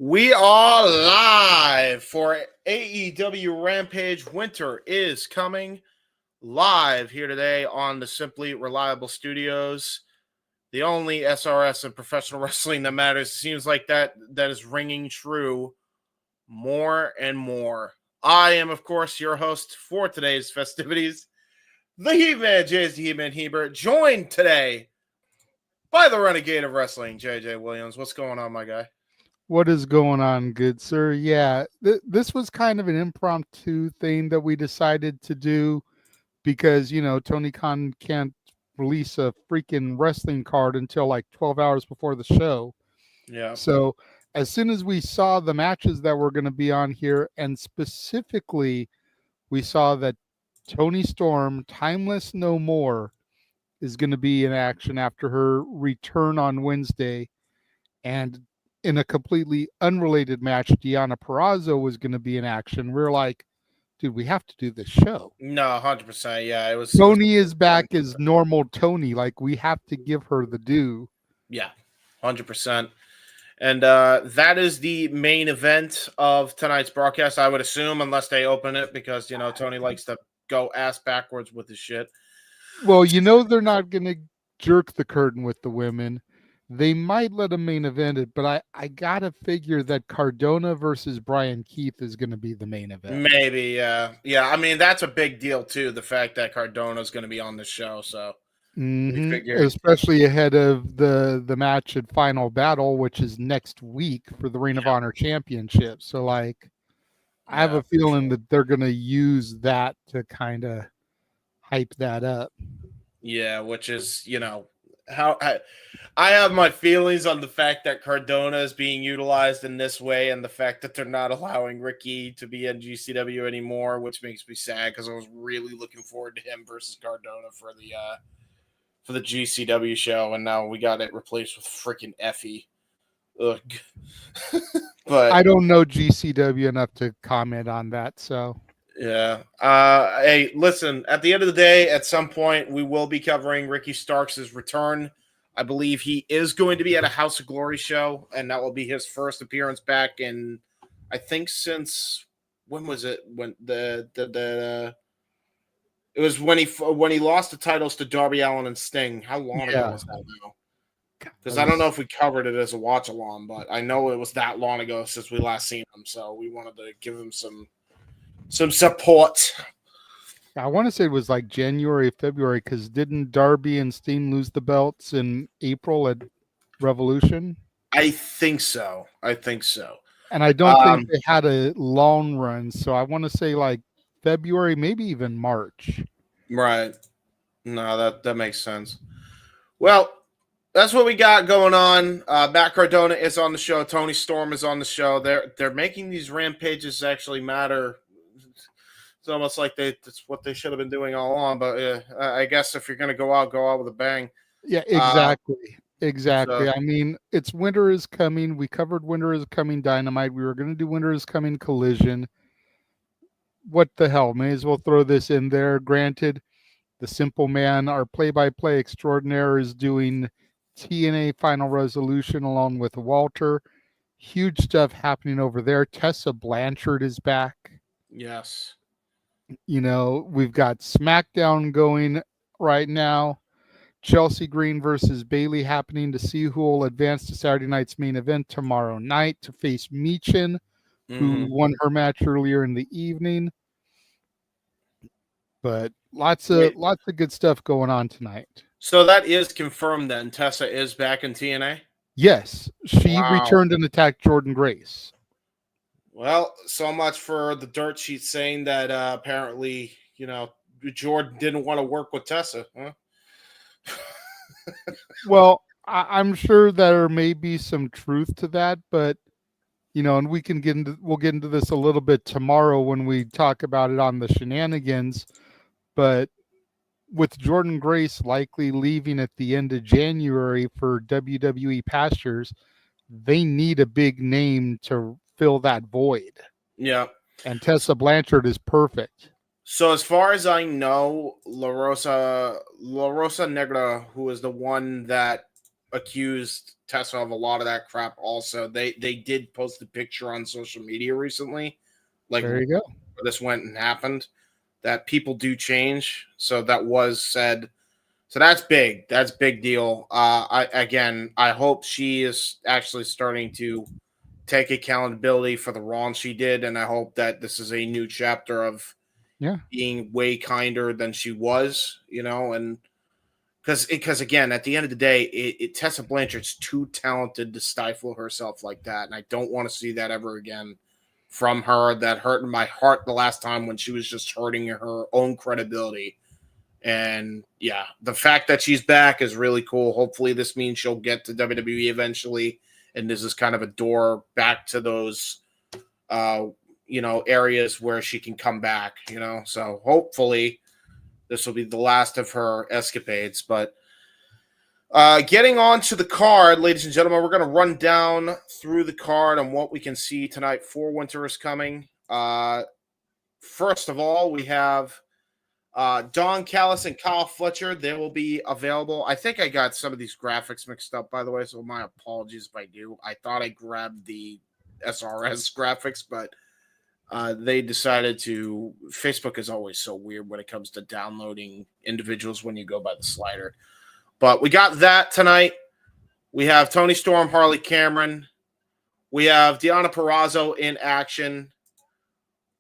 We are live for AEW Rampage. Winter is coming live here today on the Simply Reliable Studios. The only SRS in professional wrestling that matters. Seems like that is ringing true more and more. I am, of course, your host for today's festivities, the He-Man, JJ He-Man Hebert, joined today by the Renegade of Wrestling, JJ Williams. What's going on, my guy? What is going on, good sir? Yeah, this was kind of an impromptu thing that we decided to do because, Tony Khan can't release a freaking wrestling card until like 12 hours before the show. Yeah. So as soon as we saw the matches that were going to be on here, and specifically we saw that Toni Storm, Timeless No More, is going to be in action after her return on Wednesday. And in a completely unrelated match, Deonna Purazzo was going to be in action. We're like, dude, we have to do this show. No, 100%. Yeah, it was. Toni is back as normal Toni. Like, we have to give her the due. Yeah, 100%. And that is the main event of tonight's broadcast, I would assume, unless they open it because, Tony likes to go ass backwards with his shit. Well, they're not going to jerk the curtain with the women. They might let a main event it, but I got to figure that Cardona versus Bryan Keith is going to be the main event. Maybe, yeah. Yeah, I mean, that's a big deal, too, the fact that Cardona is going to be on the show, so. Especially ahead of the match at Final Battle, which is next week for the Ring of Honor Championship. So, I have a feeling that they're going to use that to kind of hype that up. Yeah, which is, how I have my feelings on the fact that Cardona is being utilized in this way and the fact that they're not allowing Ricky to be in GCW anymore, which makes me sad because I was really looking forward to him versus Cardona for the GCW show, and now we got it replaced with freaking Effie. Ugh. But I don't know GCW enough to comment on that, so yeah. Hey, listen, at the end of the day, at some point, we will be covering Ricky Starks' return. I believe he is going to be at a House of Glory show, and that will be his first appearance back in, I think, since, when was it? When it was when he lost the titles to Darby Allin and Sting. How long ago was that now? Because I don't know if we covered it as a watch-along, but I know it was that long ago since we last seen him, so we wanted to give him some support. I want to say it was like January, February, because didn't Darby and Steen lose the belts in April at Revolution? I think so. And I don't think they had a long run, so I want to say like February, maybe even March. Right. No, that makes sense. Well, that's what we got going on. Matt Cardona is on the show. Toni Storm is on the show. They're making these rampages actually matter. It's almost like that's what they should have been doing all along. But I guess if you're going to go out with a bang. Yeah, exactly. So, I mean, it's Winter is Coming. We covered Winter is Coming Dynamite. We were going to do Winter is Coming Collision. What the hell? May as well throw this in there. Granted, the Simple Man, our play-by-play extraordinaire, is doing TNA Final Resolution along with Walter. Huge stuff happening over there. Tessa Blanchard is back. Yes. We've got SmackDown going right now. Chelsea Green versus Bayley happening to see who will advance to Saturday night's main event tomorrow night to face Michin, who won her match earlier in the evening. But lots of good stuff going on tonight. So that is confirmed then. Tessa is back in TNA? Yes. She returned and attacked Jordynne Grace. Well, so much for the dirt sheet saying that apparently, Jordan didn't want to work with Tessa. Huh? Well, I'm sure there may be some truth to that, but and we'll get into this a little bit tomorrow when we talk about it on the shenanigans. But with Jordynne Grace likely leaving at the end of January for WWE pastures, they need a big name to fill that void. Yeah. And Tessa Blanchard is perfect. So as far as I know, La Rosa Negra, who is the one that accused Tessa of a lot of that crap. Also, they did post a picture on social media recently, like there you go. where this went and happened. That people do change, so that was said. So that's big. That's big deal. I hope she is actually starting to take accountability for the wrong she did, and I hope that this is a new chapter of being way kinder than she was. And because again, at the end of the day, Tessa Blanchard's too talented to stifle herself like that, and I don't want to see that ever again from her. That hurt my heart the last time when she was just hurting her own credibility. And yeah, the fact that she's back is really cool. Hopefully this means she'll get to WWE eventually, and this is kind of a door back to those areas where she can come back, so hopefully this will be the last of her escapades. But getting on to the card, ladies and gentlemen, we're going to run down through the card and what we can see tonight for Winter is Coming. First of all, we have Don Callis and Kyle Fletcher. They will be available. I think I got some of these graphics mixed up, by the way, so my apologies if I do. I thought I grabbed the SRS graphics, but they decided to. Facebook is always so weird when it comes to downloading individuals when you go by the slider. But we got that tonight. We have Toni Storm, Harley Cameron. We have Deonna Purazzo in action.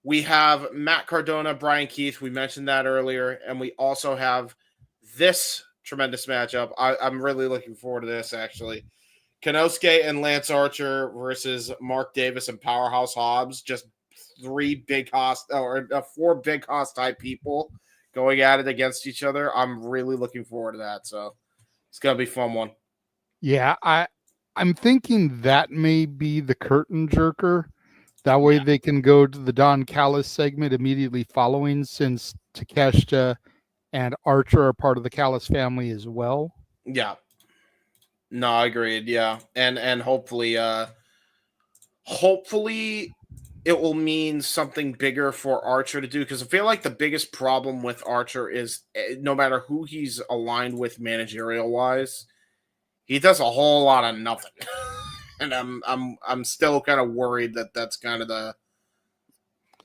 We have Matt Cardona, Bryan Keith. We mentioned that earlier. And we also have this tremendous matchup. I'm really looking forward to this, actually. Konosuke and Lance Archer versus Mark Davis and Powerhouse Hobbs. Just four big Hoss type people going at it against each other. I'm really looking forward to that. So it's going to be a fun one. Yeah, I'm thinking that may be the curtain jerker. That way they can go to the Don Callis segment immediately following, since Takeshita and Archer are part of the Callis family as well. Yeah. No, I agreed. Yeah. And hopefully it will mean something bigger for Archer to do, because I feel like the biggest problem with Archer is no matter who he's aligned with managerial wise, he does a whole lot of nothing. And I'm still kind of worried that that's kind of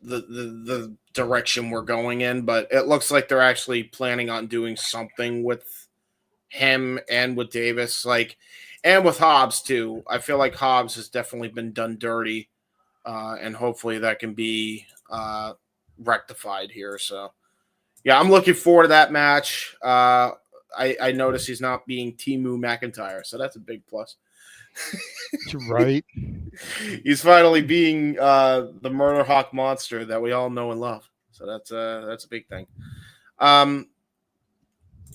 the direction we're going in, but it looks like they're actually planning on doing something with him and with Davis, and with Hobbs too. I feel like Hobbs has definitely been done dirty, and hopefully that can be rectified here. So yeah, I'm looking forward to that match. I noticed he's not being Timu McIntyre, so that's a big plus. Right. He's finally being the Murder Hawk monster that we all know and love. So that's a big thing.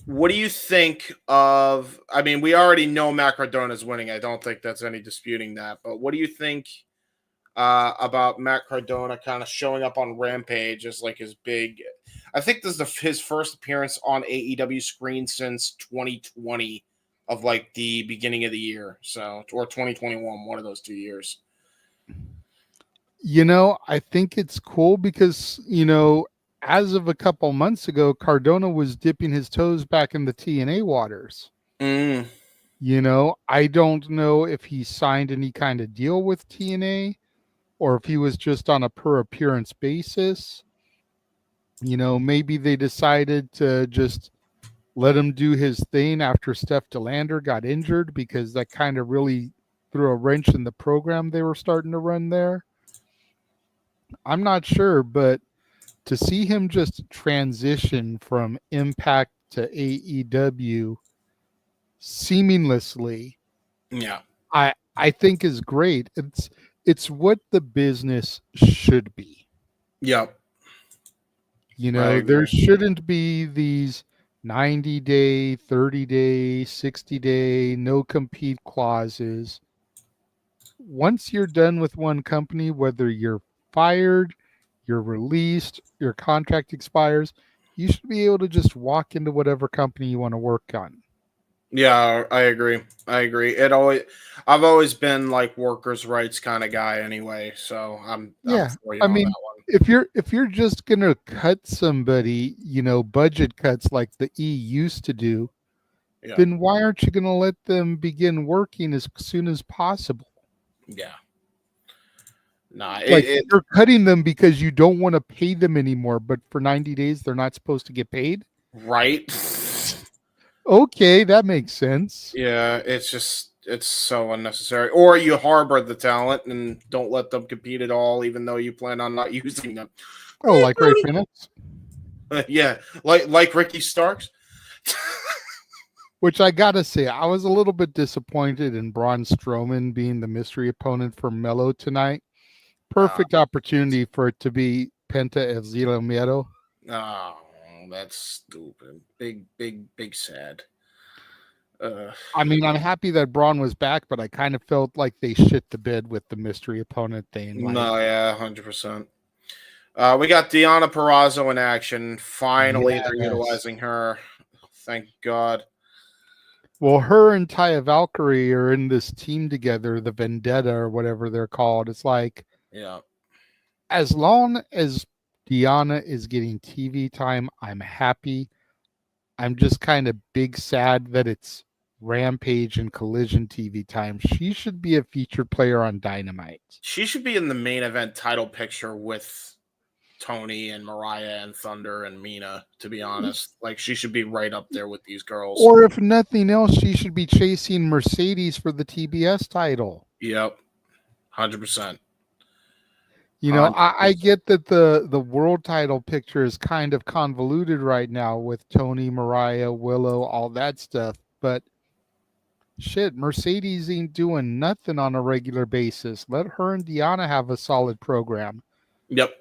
What do you think of? I mean, we already know Matt Cardona is winning. I don't think that's any disputing that. But what do you think about Matt Cardona kind of showing up on Rampage as like his big? I think this is his first appearance on AEW screen since 2020. Of like the beginning of the year, or 2021, one of those 2 years. I think it's cool because, as of a couple months ago, Cardona was dipping his toes back in the TNA waters. I don't know if he signed any kind of deal with TNA or if he was just on a per appearance basis. Maybe they decided to just let him do his thing after Steph DeLander got injured, because that kind of really threw a wrench in the program they were starting to run there. I'm not sure, but to see him just transition from Impact to AEW seamlessly, I think is great. It's what the business should be. Yep. There shouldn't be these 90-day, 30-day, 60-day, no compete clauses. Once you're done with one company, whether you're fired, you're released, your contract expires, you should be able to just walk into whatever company you want to work on. Yeah, I agree. I've always been like workers' rights kind of guy anyway. So I'm for you on that one. If you're just gonna cut somebody, budget cuts like the E used to do, Yeah. then why aren't you going to let them begin working as soon as possible? Yeah. Nah, You're cutting them because you don't want to pay them anymore, but for 90 days they're not supposed to get paid? right. Okay, that makes sense. Yeah, it's so unnecessary. Or you harbor the talent and don't let them compete at all, even though you plan on not using them. Oh, like Ray Phoenix? Yeah, like Ricky Starks. Which I gotta say, I was a little bit disappointed in Braun Strowman being the mystery opponent for Melo tonight. Perfect opportunity for it to be Penta El Zero Miedo. Oh, that's stupid. Big sad. I mean, I'm happy that Braun was back, but I kind of felt like they shit the bed with the mystery opponent thing. No, yeah, 100%. We got Deonna Purazzo in action. Finally, they're utilizing her. Thank God. Well, her and Taya Valkyrie are in this team together, the Vendetta or whatever they're called. It's like, yeah, as long as Deonna is getting TV time, I'm happy. I'm just kind of big sad that it's Rampage and Collision TV time. She should be a featured player on Dynamite. She should be in the main event title picture with Toni and Mariah and Thunder and Mina, to be honest. Like, she should be right up there with these girls. Or if nothing else, she should be chasing Mercedes for the TBS title. Yep. 100%. You know, I get that the world title picture is kind of convoluted right now with Toni, Mariah, Willow, all that stuff, but shit, Mercedes ain't doing nothing on a regular basis. Let her and Deonna have a solid program. Yep.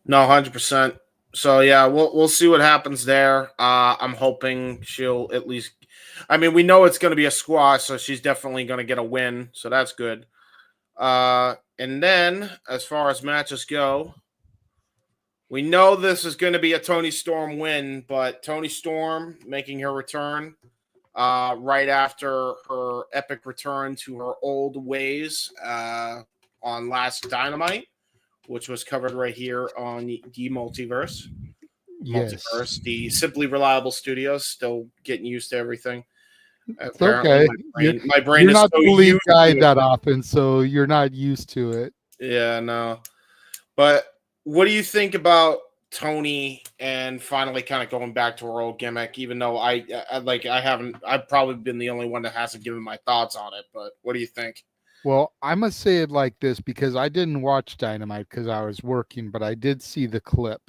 No, 100%. So yeah, we'll see what happens there. I'm hoping she'll at least. I mean, we know it's going to be a squash, so she's definitely going to get a win. So that's good. And then, as far as matches go, we know this is going to be a Toni Storm win, but Toni Storm making her return right after her epic return to her old ways on last Dynamite, which was covered right here on the Multiverse. Yes. The Simply Reliable Studios, still getting used to everything. It's okay. My brain you're is not so the lead used guy to that often, so you're not used to it. Yeah, no. But what do you think about Toni and finally kind of going back to her old gimmick? Even though I've probably been the only one that hasn't given my thoughts on it. But what do you think? Well, I must say it like this because I didn't watch Dynamite because I was working, but I did see the clip.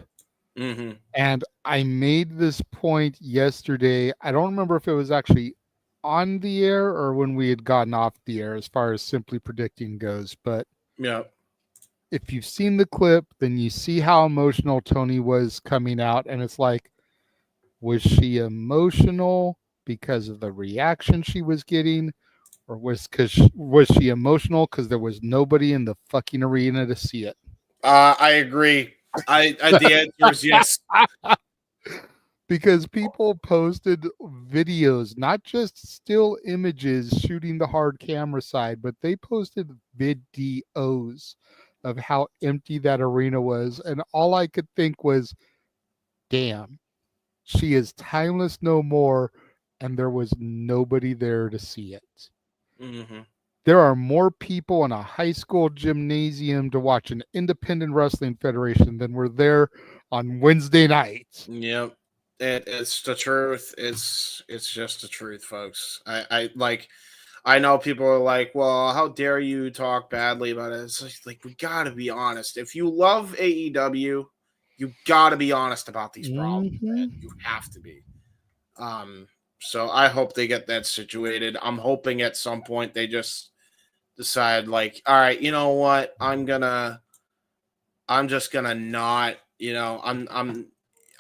Mm-hmm. And I made this point yesterday. I don't remember if it was actually on the air or when we had gotten off the air as far as Simply Predicting goes. But yeah, if you've seen the clip, then you see how emotional Toni was coming out. And it's like, was she emotional because of the reaction she was getting? Or was she emotional because there was nobody in the fucking arena to see it? I agree. The answer is yes. Because people posted videos, not just still images shooting the hard camera side, but they posted videos of how empty that arena was. And all I could think was, damn, she is timeless no more. And there was nobody there to see it. Mm-hmm. There are more people in a high school gymnasium to watch an independent wrestling federation than were there on Wednesday night. Yep. It's the truth. It's just the truth, folks. I know people are like, well, how dare you talk badly about it? It's like we gotta be honest. If you love AEW, you gotta be honest about these problems. Man. You have to be. So I hope they get that situated. I'm hoping at some point they just decide, like, all right, you know what? I'm just gonna not,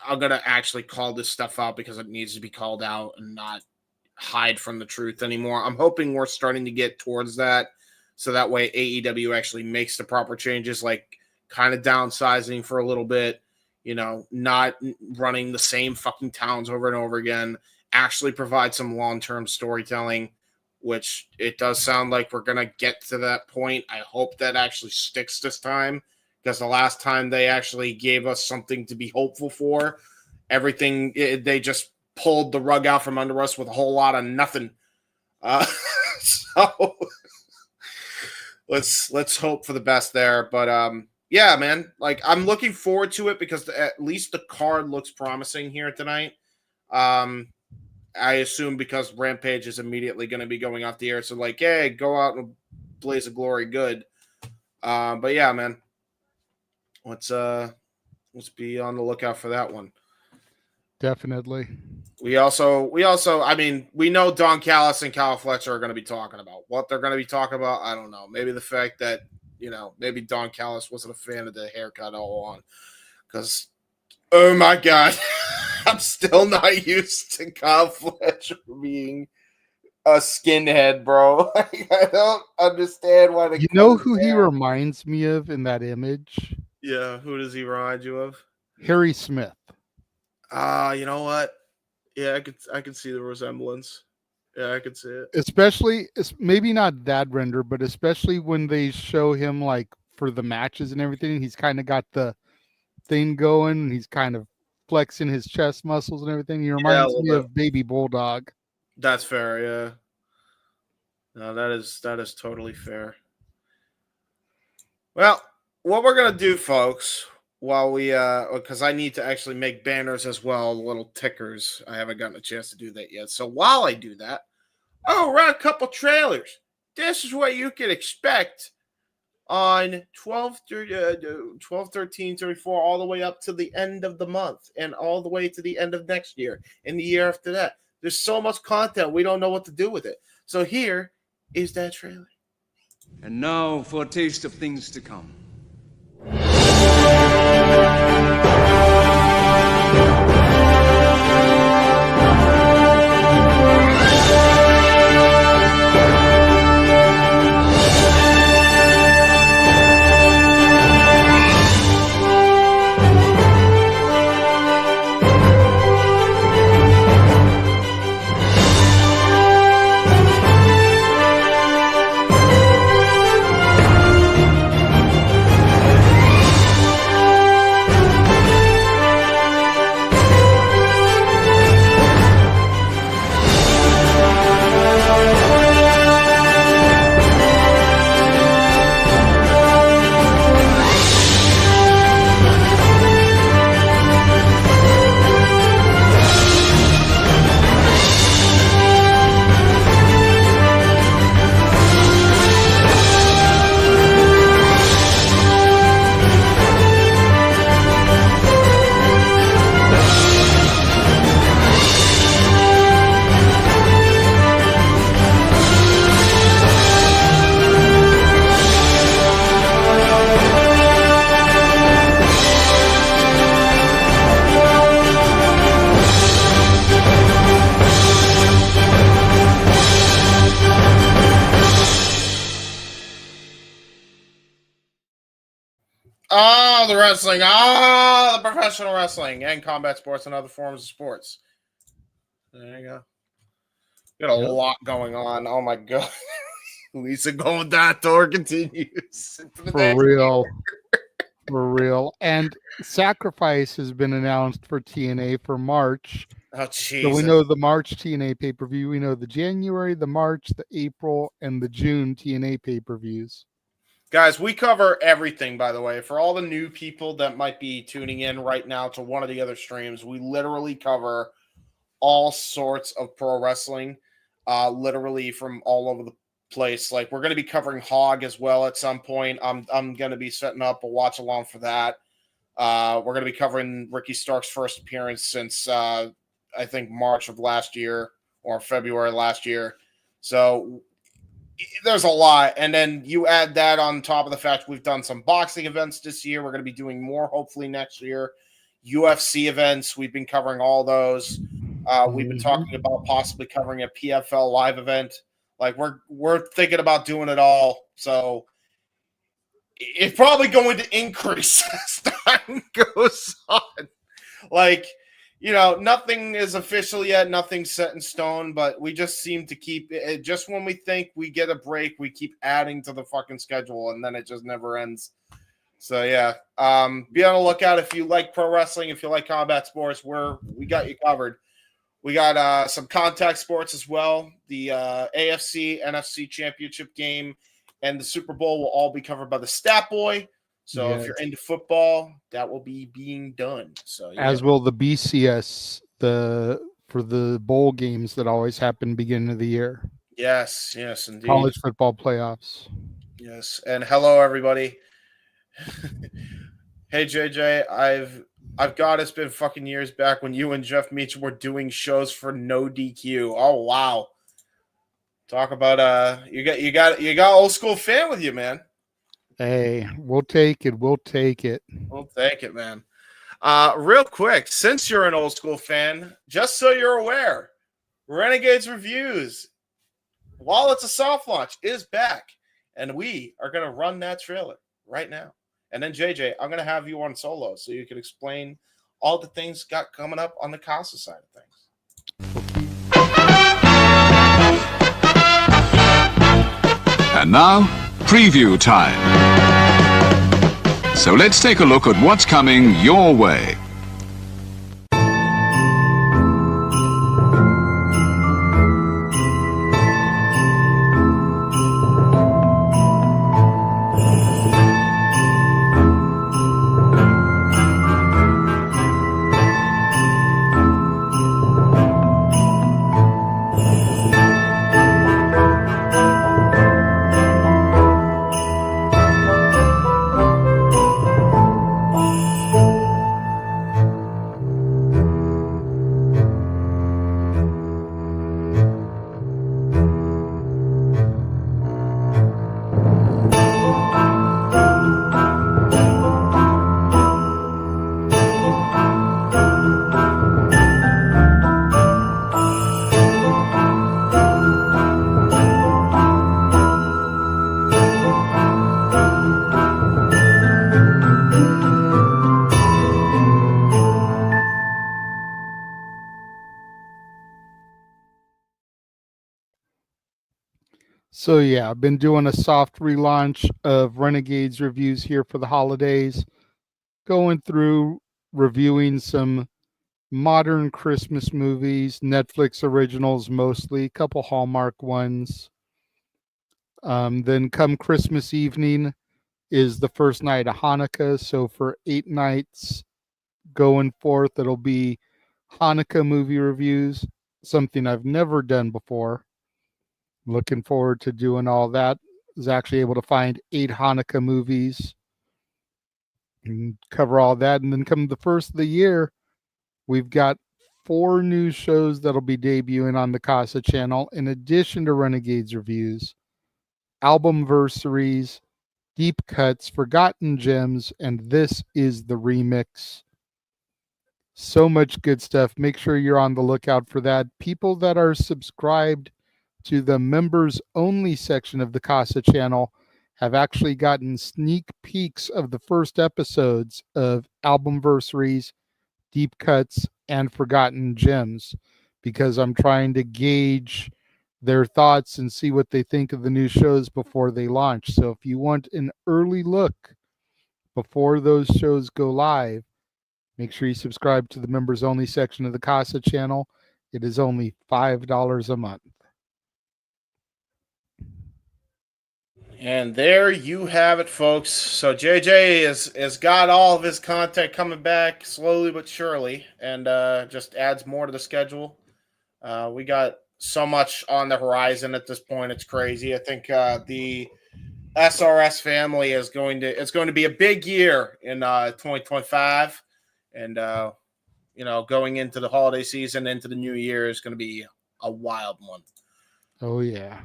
I'm gonna actually call this stuff out because it needs to be called out and not hide from the truth anymore. I'm hoping we're starting to get towards that, so that way AEW actually makes the proper changes, like kind of downsizing for a little bit, not running the same fucking towns over and over again, actually provide some long-term storytelling, which it does sound like we're gonna get to that point. I hope that actually sticks this time, because the last time they actually gave us something to be hopeful for, everything, they just pulled the rug out from under us with a whole lot of nothing. So let's hope for the best there. But yeah, man, like I'm looking forward to it because at least the card looks promising here tonight. I assume because Rampage is immediately going to be going off the air, so like, hey, go out and blaze of glory, good. But yeah, man, let's be on the lookout for that one. Definitely. We also, I mean, we know Don Callis and Kyle Fletcher are going to be talking about. What they're going to be talking about, I don't know. Maybe the fact that, maybe Don Callis wasn't a fan of the haircut all along. Because, oh my God, I'm still not used to Kyle Fletcher being a skinhead, bro. I don't understand why You know who he reminds me of in that image? Yeah, who does he remind you of? Harry Smith. You know what? Yeah, I could see the resemblance. Yeah, I could see it. Especially, it's maybe not that render, but especially when they show him like for the matches and everything, he's kind of got the thing going. And he's kind of flexing his chest muscles and everything. He reminds me of Baby Bulldog. That's fair, yeah. No, that is totally fair. Well, what we're gonna do, folks, while we because I need to actually make banners as well, little tickers. I haven't gotten a chance to do that yet. So while I do that, I'll run a couple trailers. This is what you can expect on 12, 13, 34, all the way up to the end of the month and all the way to the end of next year and the year after that. There's so much content, we don't know what to do with it. So here is that trailer. And now for a taste of things to come. Oh, the wrestling. Oh, the professional wrestling and combat sports and other forms of sports. There you go. Got a lot going on. Oh, my God. Lisa going that door continues. For real. For real. And Sacrifice has been announced for TNA for March. Oh, jeez. So we know the March TNA pay-per-view. We know the January, the March, the April, and the June TNA pay-per-views. Guys, we cover everything, by the way. For all the new people that might be tuning in right now to one of the other streams, we literally cover all sorts of pro wrestling, literally from all over the place. Like, we're going to be covering Hog as well at some point. I'm going to be setting up a watch along for that. We're going to be covering Ricky Stark's first appearance since, I think, March of last year or February last year. So there's a lot. And then you add that on top of the fact we've done some boxing events this year. We're going to be doing more hopefully next year. UFC events, we've been covering all those. We've been talking about possibly covering a PFL live event. Like, we're thinking about doing it all. So it's probably going to increase as time goes on. Like, nothing is official yet. Nothing's set in stone, but we just seem to keep it. Just when we think we get a break, we keep adding to the fucking schedule, and then it just never ends. So, yeah. Be on the lookout if you like pro wrestling, if you like combat sports, we got you covered. We got some contact sports as well. The AFC, NFC championship game, and the Super Bowl will all be covered by the Stat Boy. So if you're into football, that will be being done. So as will the BCS, for the bowl games that always happen beginning of the year. Yes, indeed. College football playoffs. Yes, and hello everybody. Hey JJ, I've got it's been fucking years back when you and Jeff Meach were doing shows for No DQ. Oh wow. Talk about you got old school fan with you, man. Hey, we'll take it. We'll take it. We'll take it, man. Real quick, since you're an old school fan, just so you're aware, Renegades Reviews, while it's a soft launch, is back. And we are going to run that trailer right now. And then, JJ, I'm going to have you on solo so you can explain all the things got coming up on the Casa side of things. And now, preview time. So let's take a look at what's coming your way. So yeah, I've been doing a soft relaunch of Renegades Reviews here for the holidays, going through reviewing some modern Christmas movies, Netflix originals mostly, a couple Hallmark ones. Then come Christmas evening is the first night of Hanukkah. So for 8 nights going forth, it'll be Hanukkah movie reviews, something I've never done before. Looking forward to doing all that. Was actually able to find 8 Hanukkah movies and cover all that. And then come the first of the year, we've got 4 new shows that'll be debuting on the Casa channel, in addition to Renegades Reviews, Albumversaries, Deep Cuts, Forgotten Gems, and This is the Remix. So much good stuff. Make sure you're on the lookout for that. People that are subscribed to the members only section of the Casa channel have actually gotten sneak peeks of the first episodes of Albumversaries, Deep Cuts, and Forgotten Gems, because I'm trying to gauge their thoughts and see what they think of the new shows before they launch. So if you want an early look before those shows go live, make sure you subscribe to the members only section of the Casa channel. It is only $5 a month. And there you have it, folks. So JJ has got all of his content coming back slowly but surely, and just adds more to the schedule. We got so much on the horizon at this point; it's crazy. I think the SRS family is going to be a big year in 2025, and going into the holiday season, into the new year is going to be a wild one. Oh yeah.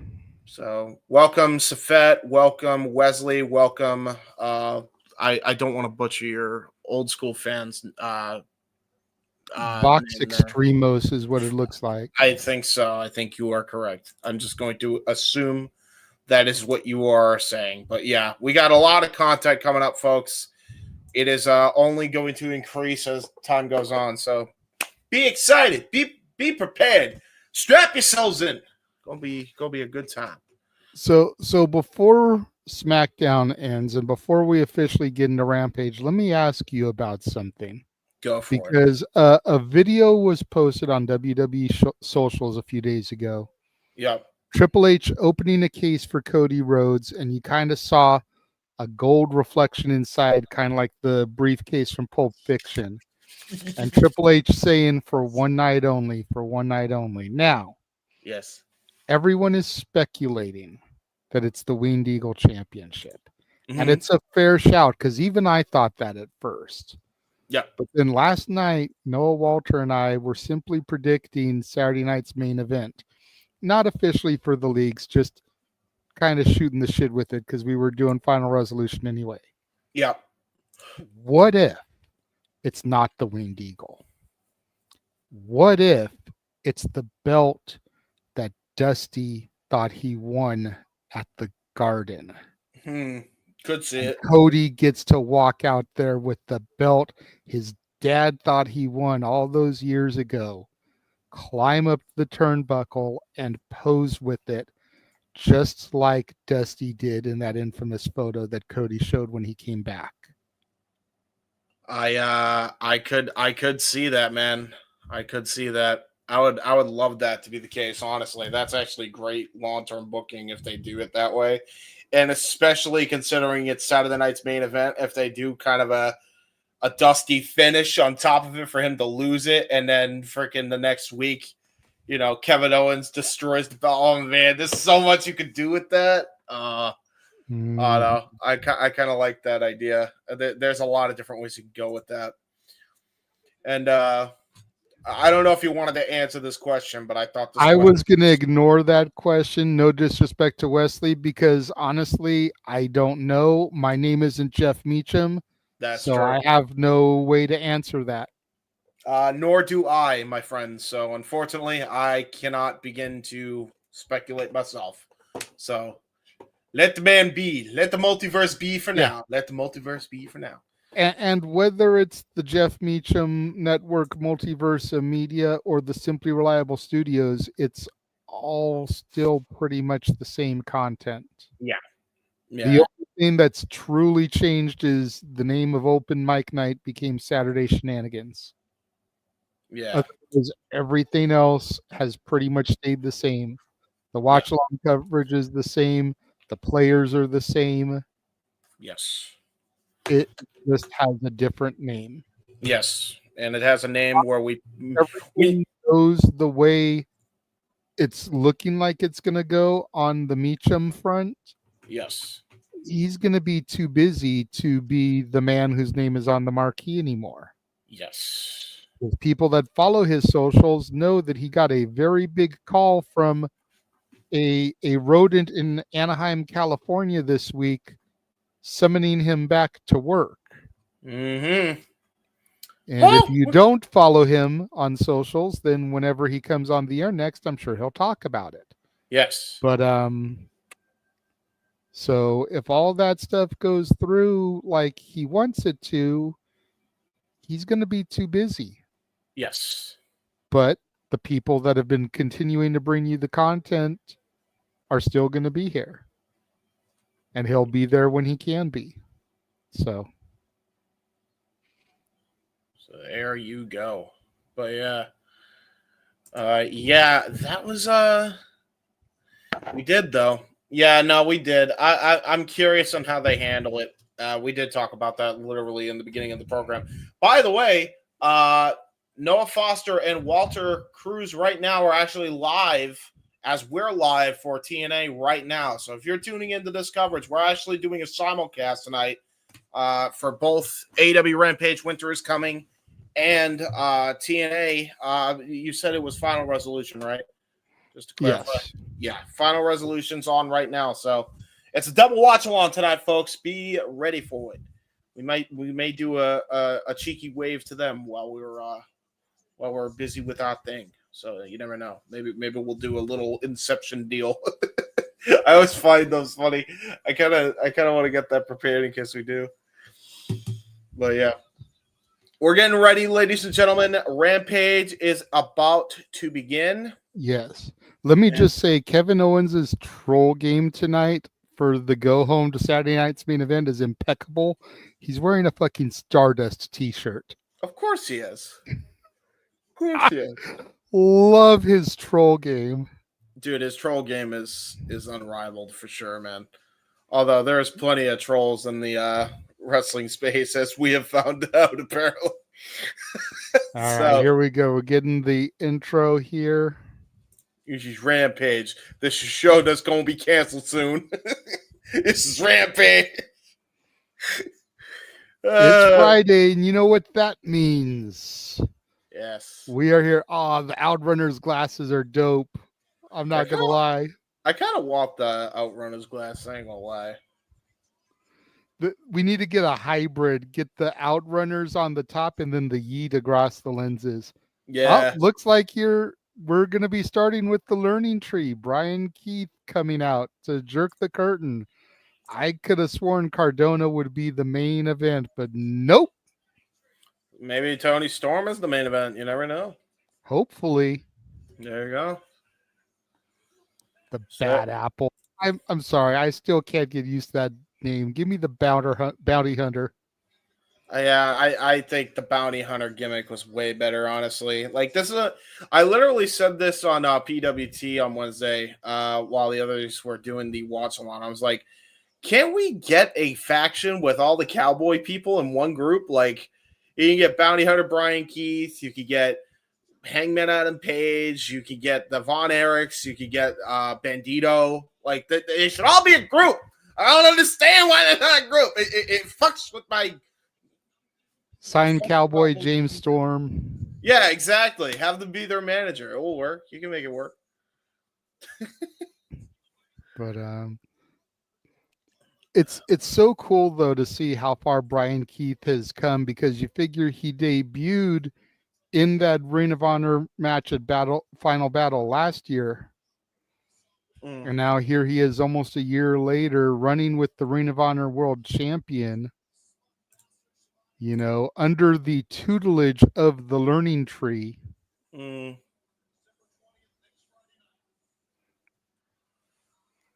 So welcome, Safet. Welcome, Wesley. Welcome. I don't want to butcher your old school fans. Vox Extremos is what it looks like. I think so. I think you are correct. I'm just going to assume that is what you are saying. But yeah, we got a lot of content coming up, folks. It is only going to increase as time goes on. So be excited. Be prepared. Strap yourselves in. Gonna be a good time. So before SmackDown ends and before we officially get into Rampage, let me ask you about something. Go for it. Because a video was posted on WWE socials a few days ago. Yep. Triple H opening a case for Cody Rhodes, and you kind of saw a gold reflection inside, kind of like the briefcase from Pulp Fiction. And Triple H saying, for one night only, for one night only. Now, yes, everyone is speculating that it's the Winged Eagle Championship. Mm-hmm. And it's a fair shout, because even I thought that at first. Yeah. But then last night, Noah Walter and I were simply predicting Saturday night's main event. Not officially for the leagues, just kind of shooting the shit with it because we were doing Final Resolution anyway. Yeah. What if it's not the Winged Eagle? What if it's the belt that Dusty thought he won at the Garden? Could see it. Cody gets to walk out there with the belt his dad thought he won all those years ago, climb up the turnbuckle and pose with it, just like Dusty did in that infamous photo that Cody showed when he came back. I could see that, man. I could see that. I would love that to be the case, honestly. That's actually great long-term booking if they do it that way. And especially considering it's Saturday night's main event, if they do kind of a Dusty finish on top of it for him to lose it, and then freaking the next week, Kevin Owens destroys the belt. Oh man, there's so much you could do with that. I don't know. I kind of like that idea. There's a lot of different ways you can go with that. And I don't know if you wanted to answer this question, but I thought I was going to ignore that question. No disrespect to Wesley, because honestly, I don't know. My name isn't Jeff Meacham. That's so true. I have no way to answer that. Nor do I, my friends. So unfortunately, I cannot begin to speculate myself. So let the man be. Let the multiverse be for now. Let the multiverse be for now. And whether it's the Jeff Meacham Network Multiverse of Media or the Simply Reliable Studios, it's all still pretty much the same content. Yeah. The only thing that's truly changed is the name of Open Mic Night became Saturday Shenanigans. Yeah. Otherwise, everything else has pretty much stayed the same. The watch-along coverage is the same. The players are the same. Yes. It just has a different name. Yes, and it has a name where everything goes the way it's looking like it's going to go on the Meacham front. Yes. He's going to be too busy to be the man whose name is on the marquee anymore. Yes. The people that follow his socials know that he got a very big call from a rodent in Anaheim, California this week, summoning him back to work. Mm-hmm. And if you don't follow him on socials, then whenever he comes on the air next, I'm sure he'll talk about it. Yes. But so if all that stuff goes through like he wants it to, he's going to be too busy. Yes. But the people that have been continuing to bring you the content are still going to be here. And he'll be there when he can be. So there you go. But that was we did though. Yeah, no, we did. I'm curious on how they handle it. We did talk about that literally in the beginning of the program. By the way, Noah Foster and Walter Cruz right now are actually live as we're live for TNA right now. So if you're tuning into this coverage, we're actually doing a simulcast tonight for both AEW Rampage Winter is Coming and TNA. You said it was Final Resolution, right? Just to clarify. Yes. Yeah, Final Resolution's on right now. So it's a double watch along tonight, folks. Be ready for it. We may do a cheeky wave to them while we're busy with our thing. So you never know. Maybe we'll do a little Inception deal. I always find those funny. I kind of want to get that prepared in case we do. But yeah, we're getting ready, ladies and gentlemen. Rampage is about to begin. Yes. Let me just say, Kevin Owens' troll game tonight for the go home to Saturday night's main event is impeccable. He's wearing a fucking Stardust t-shirt. Of course he is. Of course he is. Love his troll game. Dude, his troll game is unrivaled for sure, man. Although there's plenty of trolls in the wrestling space, as we have found out, apparently. All right, here we go. We're getting the intro here. Usually Rampage. This show that's going to be canceled soon. This is Rampage. It's Friday, and you know what that means. Yes. We are here. Oh, the Outrunners glasses are dope. I'm not going to lie. I kind of want the Outrunners glass. I ain't going to lie. We need to get a hybrid. Get the Outrunners on the top and then the Yeet across the lenses. Yeah. Oh, looks like we're going to be starting with the learning tree. Bryan Keith coming out to jerk the curtain. I could have sworn Cardona would be the main event, but nope. Maybe Toni Storm is the main event. You never know. Hopefully. There you go. The Bad Apple. I'm sorry. I still can't get used to that name. Give me the Bounty Hunter. Yeah, I think the Bounty Hunter gimmick was way better, honestly. Like, I literally said this on PWT on Wednesday while the others were doing the watch along. I was like, can't we get a faction with all the cowboy people in one group? Like, you can get Bounty Hunter Bryan Keith, you could get Hangman Adam Page, you could get the Von Erichs, you could get Bandito. Like, they should all be a group. I don't understand why they're not a group. It fucks with my... Sign Cowboy James Storm. Yeah, exactly. Have them be their manager. It will work. You can make it work. But it's so cool though to see how far Bryan Keith has come, because you figure he debuted in that Ring of Honor match at Final Battle last year. And now here he is almost a year later running with the Ring of Honor World Champion, you know, under the tutelage of the Learning Tree.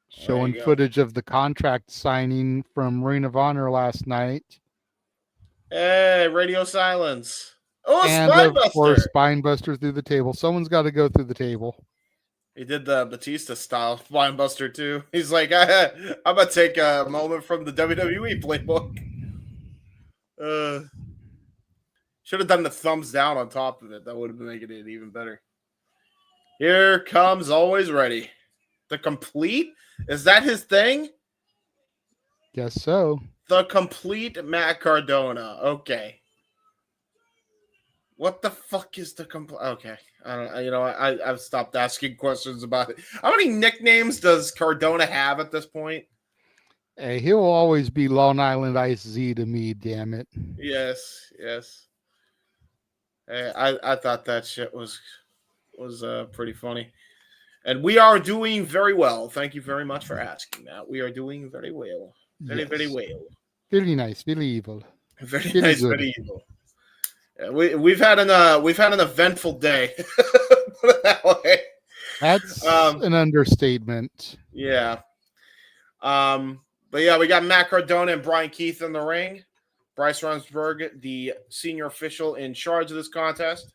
Showing footage of the contract signing from Ring of Honor last night. Hey, Radio Silence. Oh, and Spinebuster. Of course, Spinebuster through the table. Someone's got to go through the table. He did the Batista style Spinebuster too. He's like, I'm going to take a moment from the WWE playbook. Should have done the thumbs down on top of it. That would have been making it even better. Here comes Always Ready. The Complete? Is that his thing? Guess so. The Complete Matt Cardona. Okay. What the fuck is the Complete? Okay. I don't. You know, I've stopped asking questions about it. How many nicknames does Cardona have at this point? Hey, he'll always be Long Island Ice Z to me, damn it. Yes. Hey, I thought that shit was pretty funny. And we are doing very well. Thank you very much for asking that. We are doing very well. Very well. Very nice, very evil. Very nice, good. Very evil. Yeah, we've had an eventful day. Put it that way. That's an understatement. Yeah. But yeah, we got Matt Cardona and Bryan Keith in the ring. Bryce Rumsberg, the senior official in charge of this contest.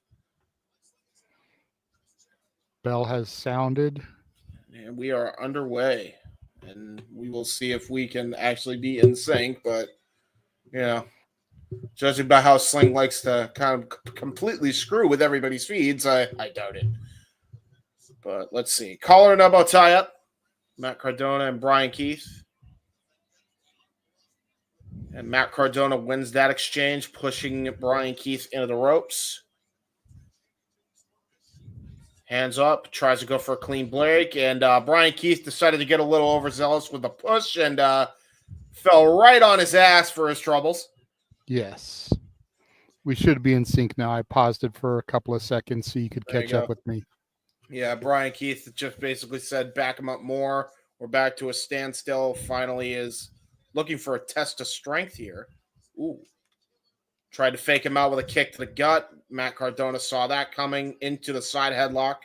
Bell has sounded. And we are underway. And we will see if we can actually be in sync. But, you know, judging by how Sling likes to kind of completely screw with everybody's feeds, I doubt it. But let's see. Collar and elbow tie-up. Matt Cardona and Bryan Keith. And Matt Cardona wins that exchange, pushing Bryan Keith into the ropes. Hands up, tries to go for a clean break, and Bryan Keith decided to get a little overzealous with the push and fell right on his ass for his troubles. Yes. We should be in sync now. I paused it for a couple of seconds so you could catch up with me. Yeah, Bryan Keith just basically said, back him up more. We're back to a standstill. Finally is looking for a test of strength here. Ooh. Tried to fake him out with a kick to the gut. Matt Cardona saw that coming into the side headlock.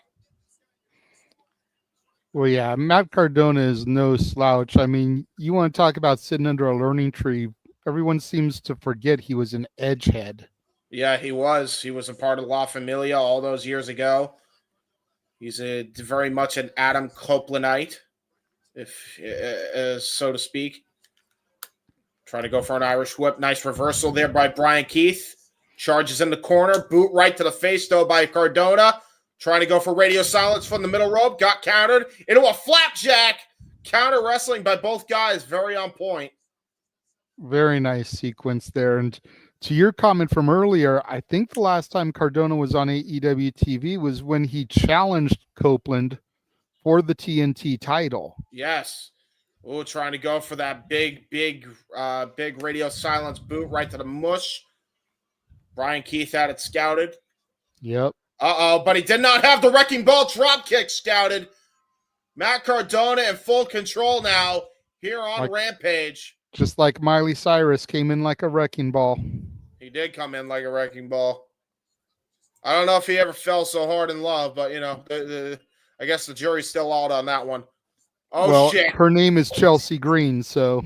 Well, yeah, Matt Cardona is no slouch. I mean, you want to talk about sitting under a learning tree. Everyone seems to forget he was an edgehead. Yeah, he was. He was a part of La Familia all those years ago. He's very much an Adam Copelandite, if so to speak. Trying to go for an Irish whip. Nice reversal there by Bryan Keith. Charges in the corner. Boot right to the face, though, by Cardona. Trying to go for radio silence from the middle rope. Got countered into a flapjack. Counter wrestling by both guys. Very on point. Very nice sequence there. And to your comment from earlier, I think the last time Cardona was on AEW TV was when he challenged Copeland for the TNT title. Yes. Oh, trying to go for that big radio silence boot right to the mush. Bryan Keith had it scouted. Yep. But he did not have the Wrecking Ball drop kick scouted. Matt Cardona in full control now here on Rampage. Just like Miley Cyrus came in like a wrecking ball. He did come in like a wrecking ball. I don't know if he ever fell so hard in love, but, I guess the jury's still out on that one. Oh, well, shit. Her name is Chelsea Green, so.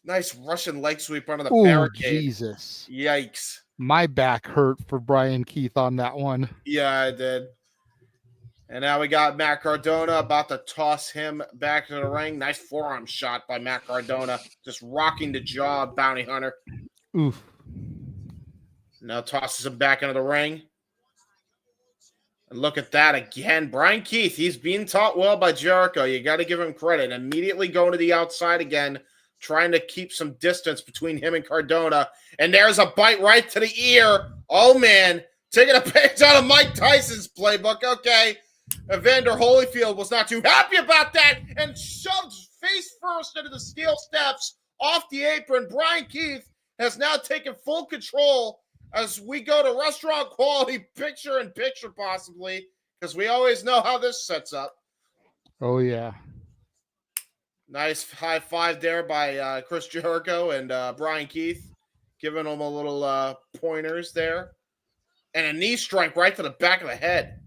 Nice Russian leg sweep under the barricade. Jesus. Yikes. My back hurt for Bryan Keith on that one. Yeah, I did. And now we got Matt Cardona about to toss him back to the ring. Nice forearm shot by Matt Cardona. Just rocking the jaw of Bounty Hunter. Oof. Now tosses him back into the ring. And look at that again. Bryan Keith, he's being taught well by Jericho. You got to give him credit. Immediately going to the outside again, trying to keep some distance between him and Cardona. And there's a bite right to the ear. Oh, man. Taking a page out of Mike Tyson's playbook. Okay. Evander Holyfield was not too happy about that and shoved face first into the steel steps off the apron. Bryan Keith has now taken full control as we go to restaurant quality picture-in-picture possibly, because we always know how this sets up. Oh, yeah. Nice high five there by Chris Jericho and Bryan Keith, giving him a little pointers there. And a knee strike right to the back of the head.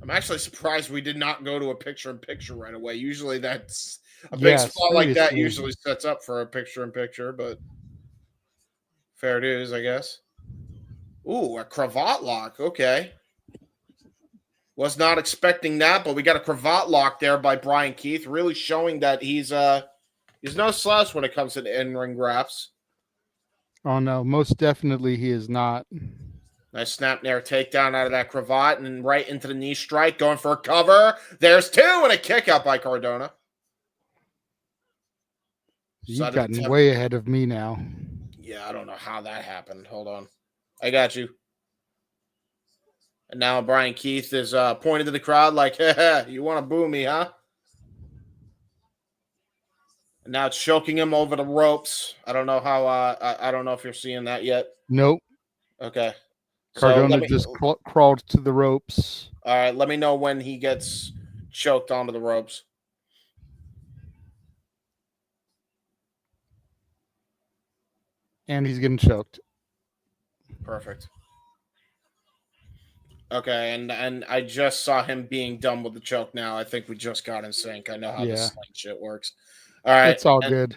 I'm actually surprised we did not go to a picture-in-picture right away. Usually that's a big spot like that usually sets up for a picture-in-picture, but fair dues, I guess. Ooh, a cravat lock. Okay. Was not expecting that, but we got a cravat lock there by Bryan Keith, really showing that he's no slouch when it comes to the in-ring graps. Oh, no, most definitely he is not. Nice snap there, takedown out of that cravat and right into the knee strike, going for a cover. There's two and a kick out by Cardona. You've gotten way ahead of me now. Yeah, I don't know how that happened. Hold on. I got you. And now Bryan Keith is pointing to the crowd like, hey, you want to boo me, huh? And now it's choking him over the ropes. I don't know how, I don't know if you're seeing that yet. Nope. Okay. Cardona just crawled to the ropes. All right, let me know when he gets choked onto the ropes. And he's getting choked. Perfect. Okay, and I just saw him being done with the choke now. I think we just got in sync. I know how this sling shit works. All right. It's all good.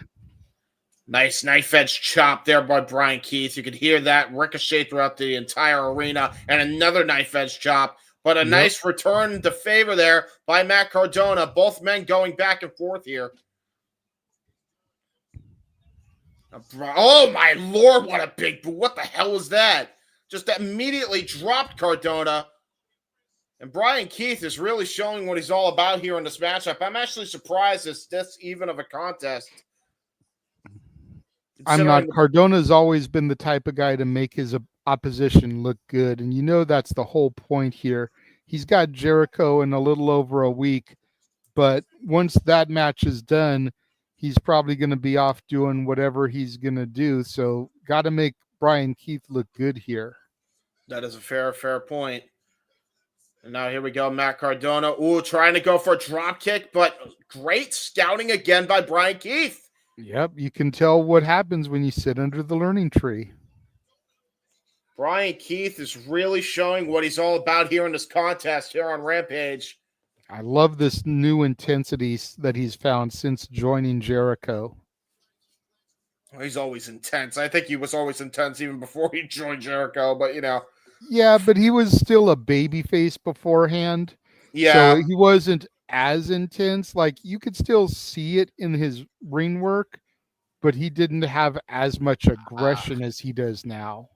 Nice knife edge chop there by Bryan Keith. You could hear that ricochet throughout the entire arena. And another knife edge chop. But a nice return to favor there by Matt Cardona. Both men going back and forth here. Oh, my Lord, what a big... What the hell was that? Just immediately dropped Cardona. And Bryan Keith is really showing what he's all about here in this matchup. I'm actually surprised it's this even of a contest. I'm not. Cardona's always been the type of guy to make his opposition look good. And that's the whole point here. He's got Jericho in a little over a week. But once that match is done, he's probably going to be off doing whatever he's going to do. So got to make Bryan Keith look good here. That is a fair point. And now here we go, Matt Cardona. Ooh, trying to go for a drop kick, but great scouting again by Bryan Keith. Yep, you can tell what happens when you sit under the learning tree. Bryan Keith is really showing what he's all about here in this contest here on Rampage. I love this new intensity that he's found since joining Jericho. He's always intense. I think he was always intense even before he joined Jericho, but Yeah, but he was still a babyface beforehand. So yeah. he wasn't as intense. Like you could still see it in his ring work, but he didn't have as much aggression as he does now.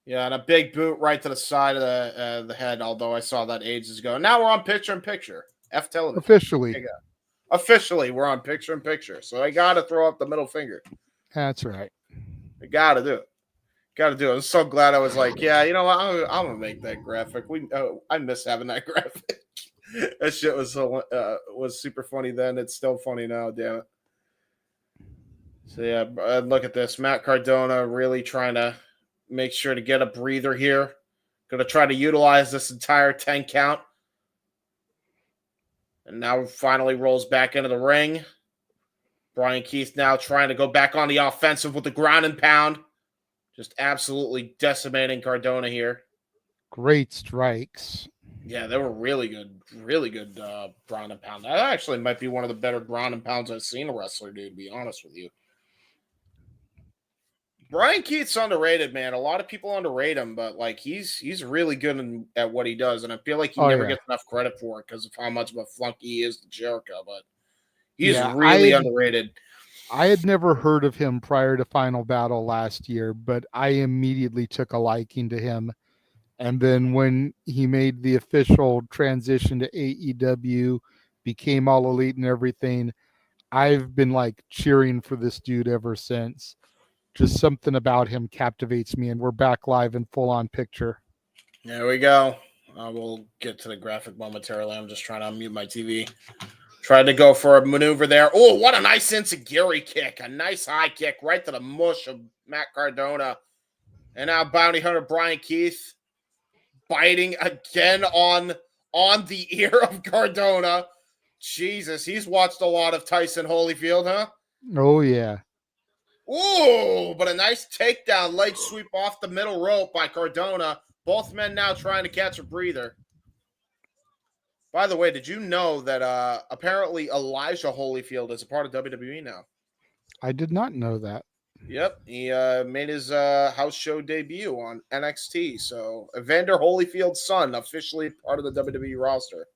Yeah, and a big boot right to the side of the head, although I saw that ages ago. Now we're on picture-in-picture. F television. Officially. Officially, we're on picture-in-picture. So I got to throw up the middle finger. That's right. I got to do it. Got to do it. I'm so glad I was like, yeah, you know what? I'm going to make that graphic. I miss having that graphic. That shit was was super funny then. It's still funny now, damn it. So, yeah, look at this. Matt Cardona really trying to make sure to get a breather here. Going to try to utilize this entire 10 count. And now finally rolls back into the ring. Bryan Keith now trying to go back on the offensive with the ground and pound. Just absolutely decimating Cardona here. Great strikes. Yeah, they were really good ground and pound. That actually might be one of the better ground and pounds I've seen a wrestler do, to be honest with you. Bryan Keith's underrated, man. A lot of people underrate him, but like he's really good at what he does, and I feel like he never gets enough credit for it because of how much of a flunky he is to Jericho. But he's really underrated. I had never heard of him prior to Final Battle last year, but I immediately took a liking to him. And then when he made the official transition to AEW, became All Elite and everything, I've been like cheering for this dude ever since. Just something about him captivates me, and we're back live in full-on picture. There we go. We'll get to the graphic momentarily. I'm just trying to unmute my TV. Tried to go for a maneuver there. Oh, what a nice enziguri kick. A nice high kick right to the mush of Matt Cardona. And now Bounty Hunter Bryan Keith biting again on the ear of Cardona. Jesus, he's watched a lot of Tyson Holyfield, huh? Oh, yeah. Ooh, but a nice takedown, leg sweep off the middle rope by Cardona. Both men now trying to catch a breather. By the way, did you know that apparently Elijah Holyfield is a part of WWE now? I did not know that. Yep, he made his house show debut on NXT. So Evander Holyfield's son, officially part of the WWE roster.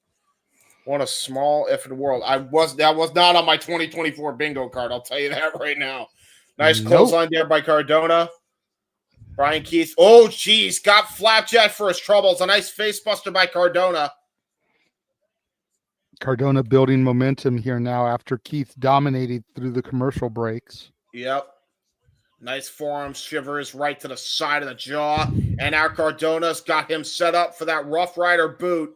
What a small effing world. That was not on my 2024 bingo card. I'll tell you that right now. Nice clothesline there by Cardona. Bryan Keith. Oh, geez. Got Flapjack for his troubles. A nice face buster by Cardona. Cardona building momentum here now after Keith dominated through the commercial breaks. Yep. Nice forearm shivers right to the side of the jaw. And now Cardona's got him set up for that Rough Rider boot.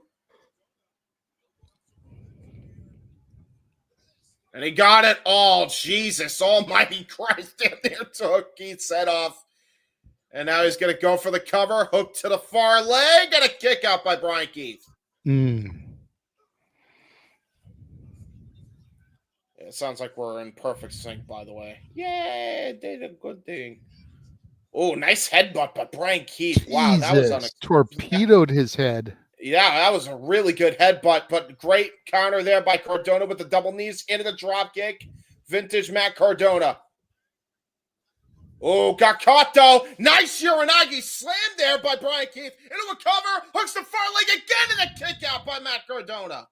And he got it all. Jesus almighty Christ. Damn near took Keith's head off. And now he's going to go for the cover. Hook to the far leg. And a kick out by Bryan Keith. It sounds like we're in perfect sync, by the way. Yeah, did a good thing. Oh, nice headbutt by Bryan Keith. Wow, that was torpedoed his head. Yeah, that was a really good headbutt, but great counter there by Cardona with the double knees into the drop kick. Vintage Matt Cardona. Oh, got caught though. Nice Uranagi slam there by Bryan Keith. Into a cover, hooks the far leg again, and a kick out by Matt Cardona.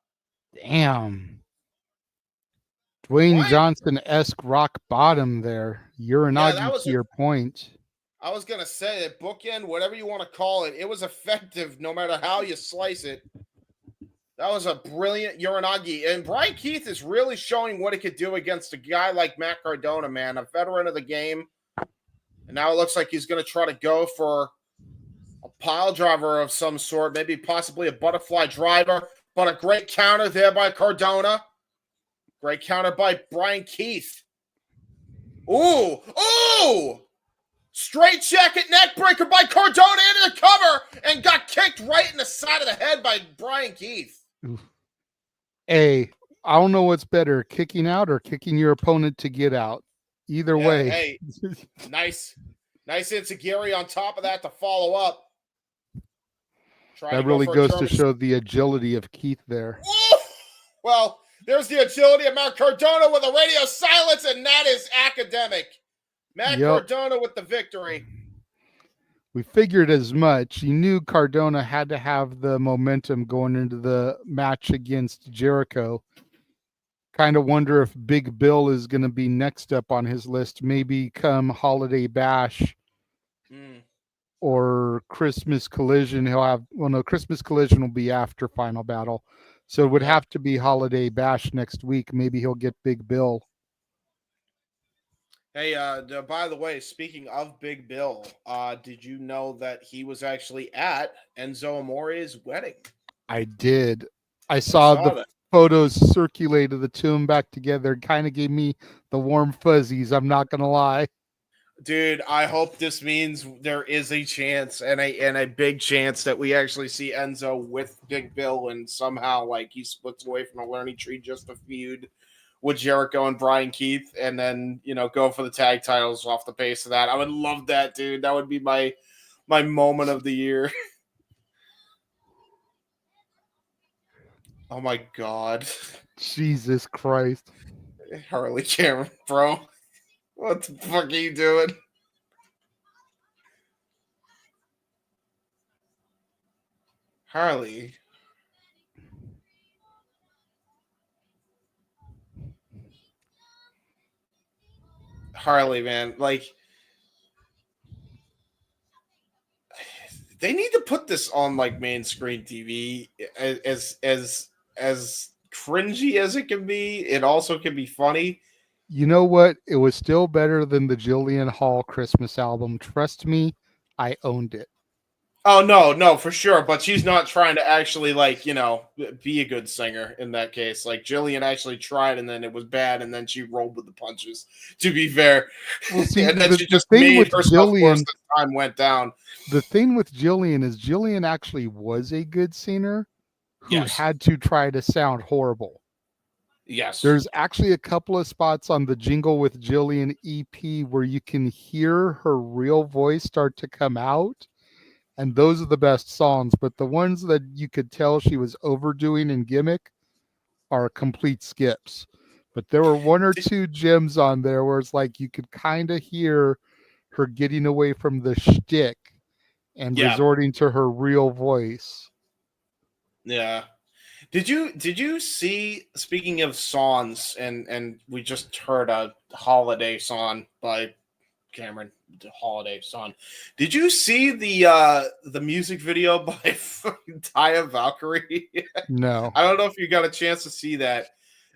Damn. Dwayne Johnson-esque rock bottom there. Uranagi to your point. I was going to say it, bookend, whatever you want to call it. It was effective no matter how you slice it. That was a brilliant Uranagi. And Bryan Keith is really showing what he could do against a guy like Matt Cardona, man, a veteran of the game. And now it looks like he's going to try to go for a pile driver of some sort, maybe possibly a butterfly driver, but a great counter there by Cardona. Great counter by Bryan Keith. Ooh! Straight jacket neck breaker by Cardona into the cover and got kicked right in the side of the head by Bryan Keith. Hey, I don't know what's better, kicking out or kicking your opponent to get out. Either way. Hey, nice enziguri on top of that to follow up. That really goes to show the agility of Keith there. Ooh! Well, there's the agility of Matt Cardona with a radio silence, and that is academic. Matt Yep. Cardona with the victory. We figured as much. You knew Cardona had to have the momentum going into the match against Jericho. Kind of wonder if Big Bill is going to be next up on his list, maybe come Holiday Bash or Christmas Collision. Christmas Collision will be after Final Battle. So it would have to be Holiday Bash next week. Maybe he'll get Big Bill. Hey, by the way, speaking of Big Bill, did you know that he was actually at Enzo Amore's wedding? I did. I saw the that. photos circulated, the two of them back together. Kind of gave me the warm fuzzies. I'm not going to lie. Dude, I hope this means there is a chance and a big chance that we actually see Enzo with Big Bill and somehow like he splits away from the learning tree just to feud with Jericho and Bryan Keith, and then go for the tag titles off the base of that. I would love that, dude. That would be my moment of the year. Oh my god. Jesus Christ. Harley Cameron, bro. What the fuck are you doing? Harley. Harley, man, like they need to put this on like main screen TV as cringy as it can be. It also can be funny. You know what? It was still better than the Jillian Hall Christmas album. Trust me, I owned it. Oh, no, for sure. But she's not trying to actually, be a good singer in that case. Like, Jillian actually tried, and then it was bad, and then she rolled with the punches, to be fair. Well, see, and then she just made herself worse as time went down. The thing with Jillian is Jillian actually was a good singer who had to try to sound horrible. Yes. There's actually a couple of spots on the Jingle with Jillian EP where you can hear her real voice start to come out. And those are the best songs, but the ones that you could tell she was overdoing in gimmick are complete skips. But there were one or two gems on there where it's like you could kind of hear her getting away from the shtick and resorting to her real voice. Yeah. Did you see, speaking of songs, and we just heard a holiday song by Cameron, the holiday song. Did you see the music video by Taya Valkyrie? No. I don't know if you got a chance to see that.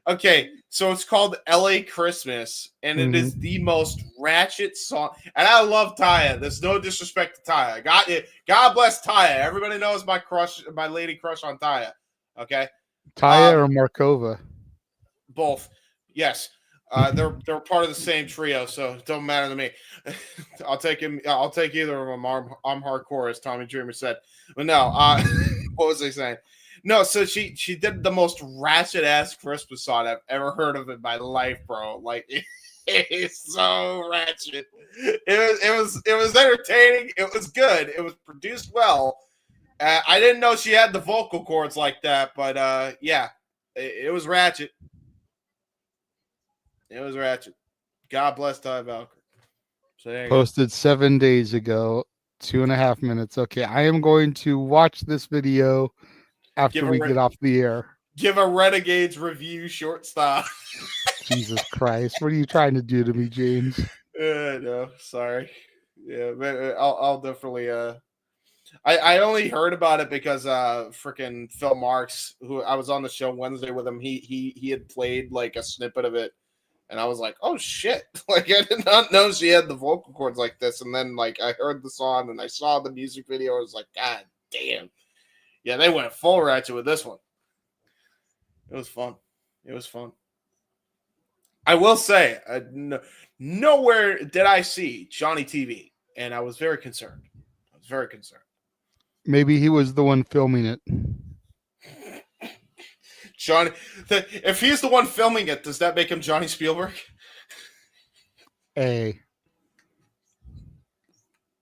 Okay, so it's called LA Christmas, and it is the most ratchet song. And I love Taya. There's no disrespect to Taya. God bless Taya. Everybody knows my crush, my lady crush on Taya. Okay. Taya or Markova? Both. Yes. They're part of the same trio, so it don't matter to me. I'll take him. I'll take either of them. I'm hardcore, as Tommy Dreamer said. But no, what was I saying? No, so she did the most ratchet ass Christmas song I've ever heard of in my life, bro. Like it's so ratchet. It was entertaining. It was good. It was produced well. I didn't know she had the vocal cords like that, but yeah, it was ratchet. It was ratchet. God bless Ty Valkyrie. So posted 7 days ago, 2.5 minutes. Okay, I am going to watch this video after we get off the air. Give a Renegades review shortstop. Jesus Christ. What are you trying to do to me, James? No, sorry. Yeah, but I'll definitely I only heard about it because freaking Phil Marks, who I was on the show Wednesday with him, he had played like a snippet of it, and I was like, oh shit. Like I did not know she had the vocal cords like this. And then like I heard the song and I saw the music video. I was like, God damn. Yeah, they went full ratchet with this one. It was fun. It was fun. I will say, nowhere did I see Johnny TV, and I was very concerned. Maybe he was the one filming it. Johnny, if he's the one filming it, does that make him Johnny Spielberg? Hey.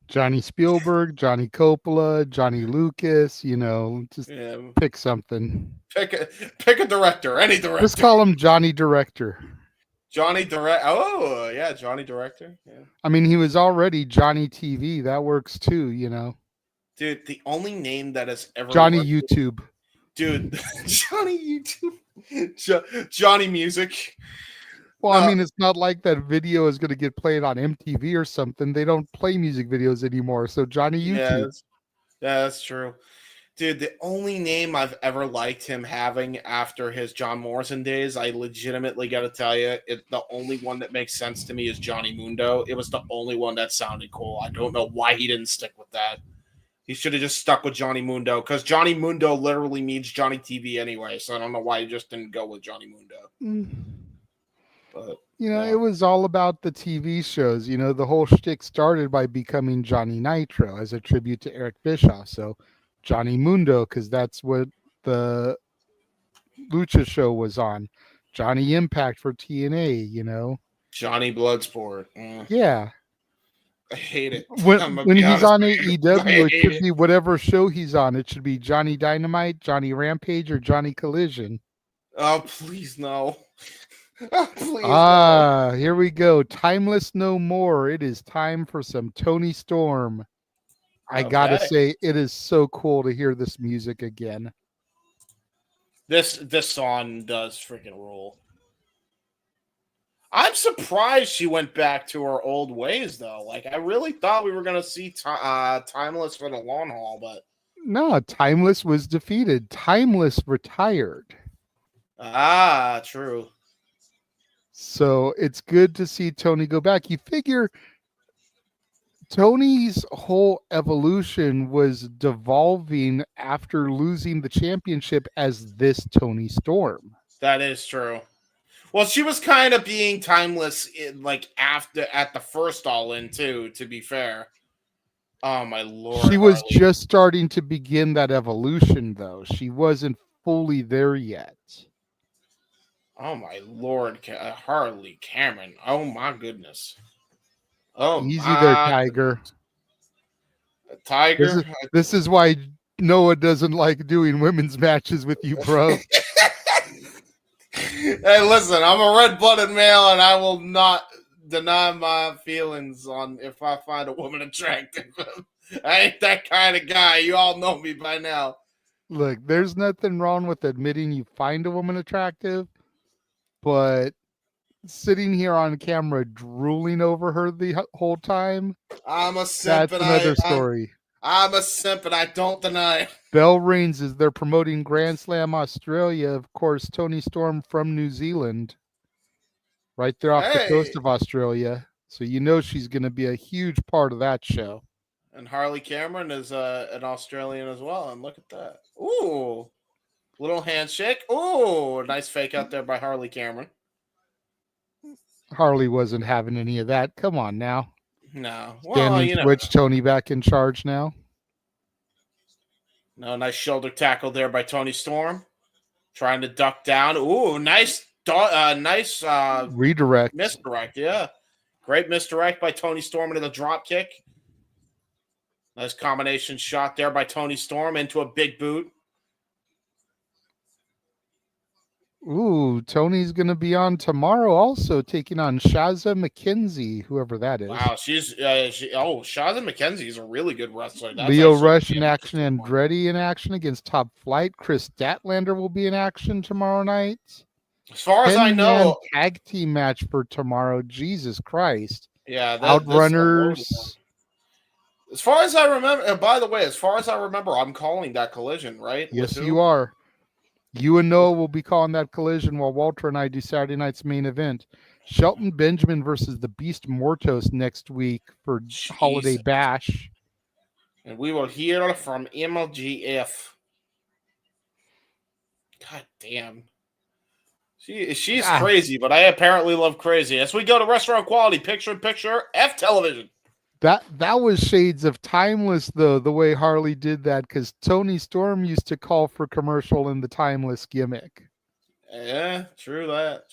Johnny Spielberg, Johnny Coppola, Johnny Lucas, just pick something. Pick a director, any director. Just call him Johnny Director. Johnny Direct. Oh, yeah, Johnny Director. Yeah. I mean, he was already Johnny TV. That works too, Dude, the only name that has ever Johnny worked, YouTube. dude, Johnny YouTube, Johnny Music. Well, I mean, it's not like that video is going to get played on MTV or something. They don't play music videos anymore. So Johnny YouTube. Yeah, that's true. Dude, the only name I've ever liked him having after his John Morrison days, I legitimately got to tell you, the only one that makes sense to me is Johnny Mundo. It was the only one that sounded cool. I don't know why he didn't stick with that. He should have just stuck with Johnny Mundo, because Johnny Mundo literally means Johnny TV anyway, so I don't know why he just didn't go with Johnny Mundo. But it was all about the TV shows. The whole shtick started by becoming Johnny Nitro as a tribute to Eric Bischoff. So Johnny Mundo, because that's what the Lucha show was on. Johnny Impact for TNA, Johnny Bloodsport. Yeah. I hate it. When he's on AEW, it should be whatever show he's on. It should be Johnny Dynamite, Johnny Rampage, or Johnny Collision. Oh, please no. Please no. Here we go. Timeless no more. It is time for some Toni Storm. I gotta say, it is so cool to hear this music again. This song does freaking rule. I'm surprised she went back to her old ways, though. Like, I really thought we were going to see Timeless for the long haul, but... No, Timeless was defeated. Timeless retired. True. So it's good to see Toni go back. You figure Toni's whole evolution was devolving after losing the championship as this Toni Storm. That is true. Well, she was kind of being timeless at the first All In too, to be fair. Oh my Lord. She was just starting to begin that evolution though. She wasn't fully there yet. Oh my Lord, Harley Cameron. Oh my goodness. Oh, easy there, Tiger. Tiger. This is why Noah doesn't like doing women's matches with you, bro. Hey, listen, I'm a red-blooded male, and I will not deny my feelings on if I find a woman attractive. I ain't that kind of guy. You all know me by now. Look, there's nothing wrong with admitting you find a woman attractive, but sitting here on camera drooling over her the whole time, I'm a simp. That's another story. I'm a simp, and I don't deny it. Bell Reigns is they're promoting Grand Slam Australia. Of course, Toni Storm from New Zealand, right there off the coast of Australia. So she's going to be a huge part of that show. And Harley Cameron is an Australian as well. And look at that. Ooh, little handshake. Ooh, nice fake out there by Harley Cameron. Harley wasn't having any of that. Come on now. No. Standing switch, Toni back in charge now. No, nice shoulder tackle there by Toni Storm. Trying to duck down. Ooh, nice redirect. Misdirect, yeah. Great misdirect by Toni Storm into the drop kick. Nice combination shot there by Toni Storm into a big boot. Ooh, Toni's going to be on tomorrow also, taking on Shazza McKenzie, whoever that is. Wow, Shazza McKenzie is a really good wrestler. Leo Rush in action, Andretti in action against Top Flight. Chris Statlander will be in action tomorrow night. As far as I know, tag team match for tomorrow. Jesus Christ. Yeah, Outrunners. As far as I remember, by the way, I'm calling that Collision, right? Yes, you are. You and Noah will be calling that Collision while Walter and I do Saturday night's main event. Shelton Benjamin versus the Beast Mortos next week for Holiday Bash. And we will hear from MLGF. God damn. She's crazy, but I apparently love crazy. As we go to Restaurant Quality, picture-in-picture, F Television. That was shades of Timeless, though, the way Harley did that, because Toni Storm used to call for commercial in the Timeless gimmick. Yeah, true that.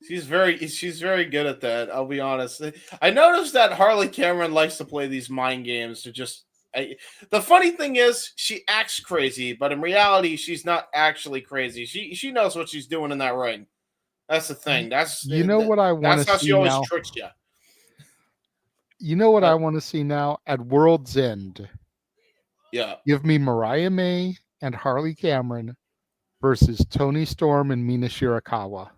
She's very good at that, I'll be honest. I noticed that Harley Cameron likes to play these mind games to just... the funny thing is, she acts crazy, but in reality, she's not actually crazy. She knows what she's doing in that ring. That's the thing. That's what I want that's to how see she always now. tricks you. You know what I want to see now at World's End? Yeah. Give me Mariah May and Harley Cameron versus Toni Storm and Mina Shirakawa.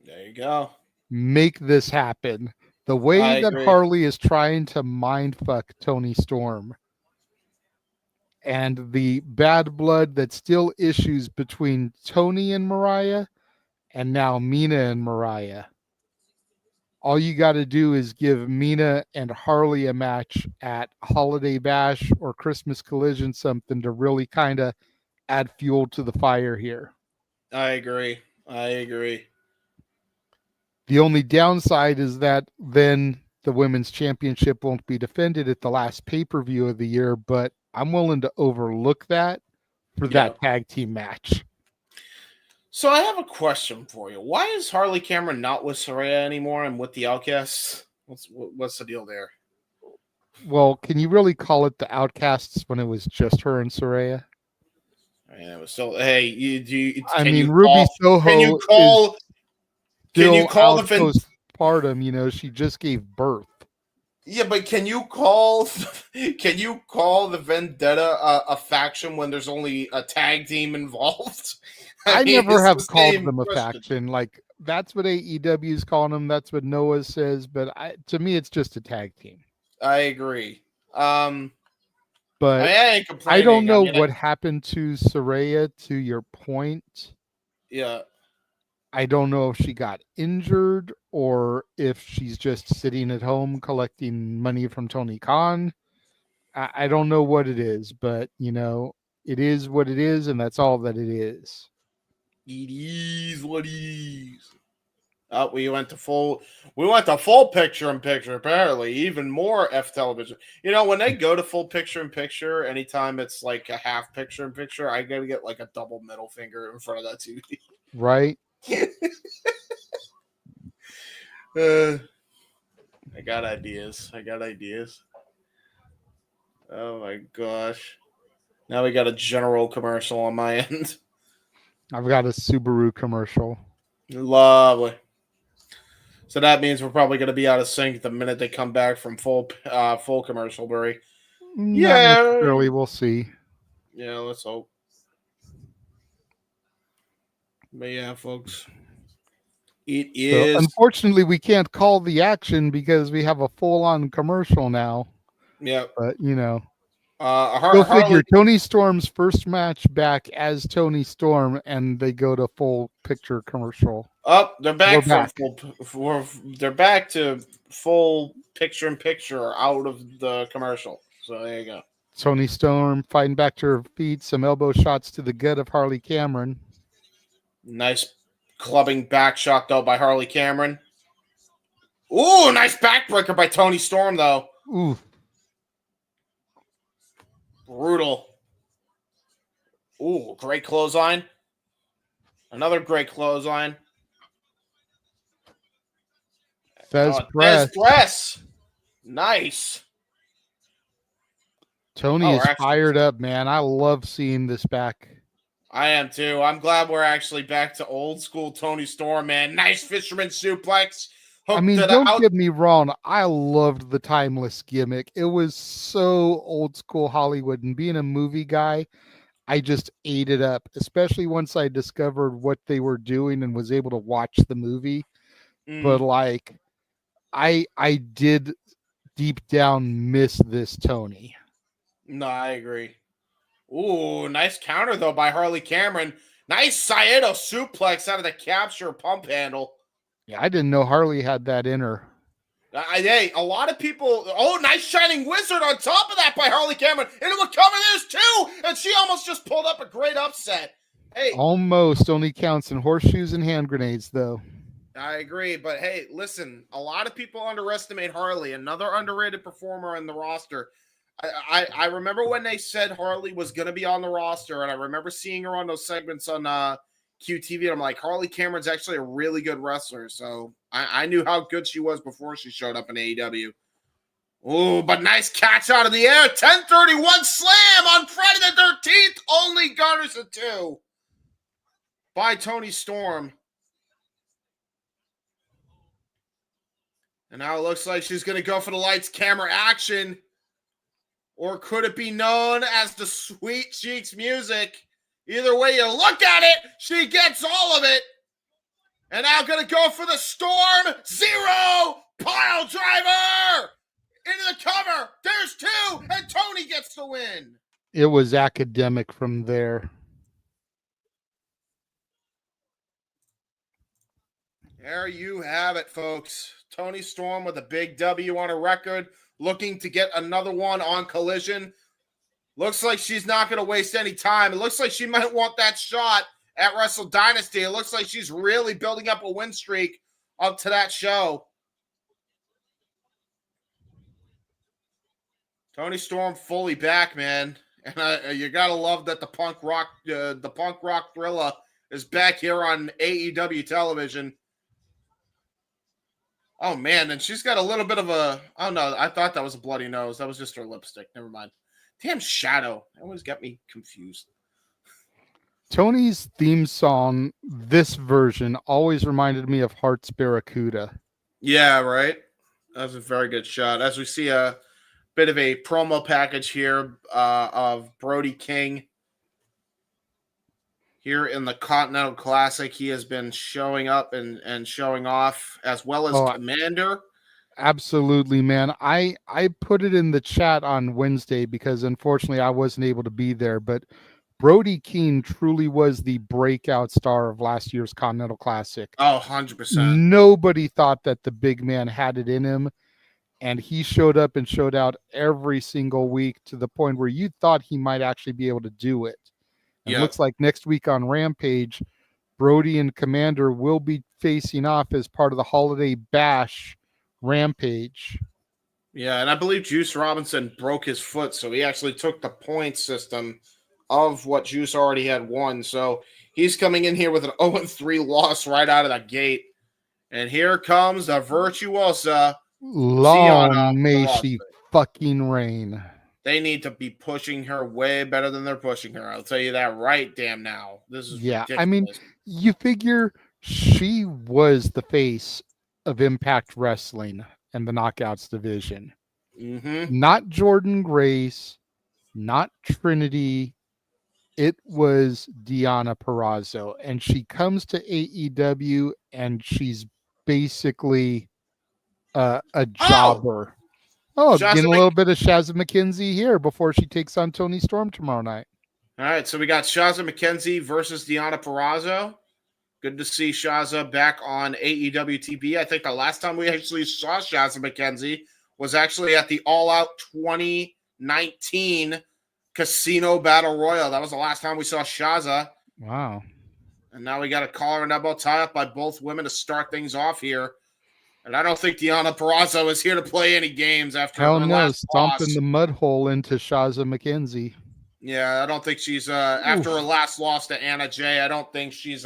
There you go. Make this happen. The I way that agree. Harley is trying to mindfuck Toni Storm and the bad blood that still issues between Toni and Mariah and now Mina and Mariah. All you got to do is give Mina and Harley a match at Holiday Bash or Christmas Collision, something to really kind of add fuel to the fire here. I agree. The only downside is that then the women's championship won't be defended at the last pay-per-view of the year, but I'm willing to overlook that for that tag team match. So I have a question for you. Why is Harley Cameron not with Saraya anymore and with the Outcasts? What's the deal there? Well, can you really call it the Outcasts when it was just her and Saraya? I mean, it was still. Hey, Ruby Soho Can you call out the postpartum? She just gave birth. Yeah, but can you call the Vendetta a faction when there's only a tag team involved? I never have called them a faction. Like, that's what AEW is calling them. That's what Noah says. But to me, it's just a tag team. I agree. But I ain't complaining. I don't know what happened to Saraya, to your point. Yeah. I don't know if she got injured or if she's just sitting at home collecting money from Tony Khan. I don't know what it is, but, it is what it is, and that's all that it is. It is what it is. Oh, we went to full picture-in-picture, apparently. Even more F television. When they go to full picture-in-picture, anytime it's like a half picture-in-picture, I gotta get like a double middle finger in front of that TV. Right? I got ideas. Oh my gosh. Now we got a General commercial on my end. I've got a Subaru commercial. Lovely. So that means we're probably going to be out of sync the minute they come back from full commercial break. Not necessarily. We'll see. Yeah, let's hope. But yeah, folks. It is. So unfortunately, we can't call the action because we have a full-on commercial now. Yeah. But, go figure Toni Storm's first match back as Toni Storm, and they go to full picture commercial. Oh, they're back they're back to full picture-in-picture out of the commercial. So there you go. Toni Storm fighting back to her feet, some elbow shots to the gut of Harley Cameron. Nice clubbing back shot, though, by Harley Cameron. Ooh, nice backbreaker by Toni Storm, though. Ooh. Brutal. Ooh, great clothesline. Another great clothesline. Fez press. Nice. Toni is fired up, man. I love seeing this back. I am too. I'm glad we're actually back to old school Toni Storm, man. Nice fisherman suplex. Don't get me wrong. I loved the timeless gimmick. It was so old school Hollywood. And being a movie guy, I just ate it up, especially once I discovered what they were doing and was able to watch the movie. But I did deep down miss this Toni. No, I agree. Ooh, nice counter, though, by Harley Cameron. Nice Saito suplex out of the capture pump handle. Yeah, I didn't know Harley had that in her. Hey, a lot of people... Oh, nice Shining Wizard on top of that by Harley Cameron. And it would cover this, too. And she almost just pulled up a great upset. Hey, almost only counts in horseshoes and hand grenades, though. I agree. But, hey, listen. A lot of people underestimate Harley. Another underrated performer in the roster. I remember when they said Harley was going to be on the roster, and I remember seeing her on those segments on QTV, and I'm like, Harley Cameron's actually a really good wrestler, so I knew how good she was before she showed up in AEW. Ooh, but nice catch out of the air. 1031 slam on Friday the 13th. Only garners a 2 by Toni Storm. And now it looks like she's going to go for the lights, camera, action. Or could it be known as the Sweet Cheeks music? Either way you look at it, she gets all of it. And now going to go for the Storm Zero pile driver. Into the cover. There's two. And Toni gets the win. It was academic from there. There you have it, folks. Toni Storm with a big W on her record, looking to get another one on Collision. Looks like she's not going to waste any time. It looks like she might want that shot at Wrestle Dynasty. It looks like she's really building up a win streak up to that show. Toni Storm fully back, man. And you got to love that the punk rock thriller is back here on AEW television. Oh, man, and she's got a little bit of a... Oh, no, I thought that was a bloody nose. That was just her lipstick. Never mind. Damn Shadow. That always got me confused. Toni's theme song, this version, always reminded me of Heart's Barracuda. Yeah, right? That was a very good shot. As we see a bit of a promo package here of Brody King. Here in the Continental Classic, he has been showing up and showing off, as well as Commander. Absolutely, man. I put it in the chat on Wednesday because unfortunately I wasn't able to be there, but Brody King truly was the breakout star of last year's Continental Classic. Oh, 100%. Nobody thought that the big man had it in him, and he showed up and showed out every single week to the point where you thought he might actually be able to do it. It looks like next week on Rampage, Brody and Commander will be facing off as part of the Holiday Bash Rampage. Yeah, and I believe Juice Robinson broke his foot, so he actually took the point system of what Juice already had won. So he's coming in here with an 0-3 loss right out of the gate. And here comes the Virtuosa. Long may she fucking reign. They need to be pushing her way better than they're pushing her. I'll tell you that right damn now. This is ridiculous. I mean, you figure she was the face of Impact Wrestling and the Knockouts division. Mm-hmm. Not Jordan Grace, not Trinity. It was Deonna Purazzo. And she comes to AEW and she's basically a jobber. Oh, getting a little bit of Shazza McKenzie here before she takes on Toni Storm tomorrow night. All right, so we got Shazza McKenzie versus Deonna Purazzo. Good to see Shazza back on AEW TV. I think the last time we actually saw Shazza McKenzie was actually at the All Out 2019 Casino Battle Royal. That was the last time we saw Shazza. Wow. And now we got a collar and elbow tie up by both women to start things off here. And I don't think Deonna Purazzo is here to play any games after her last loss. Stomping the mud hole into Shazza McKenzie. Yeah, I don't think she's after her last loss to Anna Jay. I don't think she's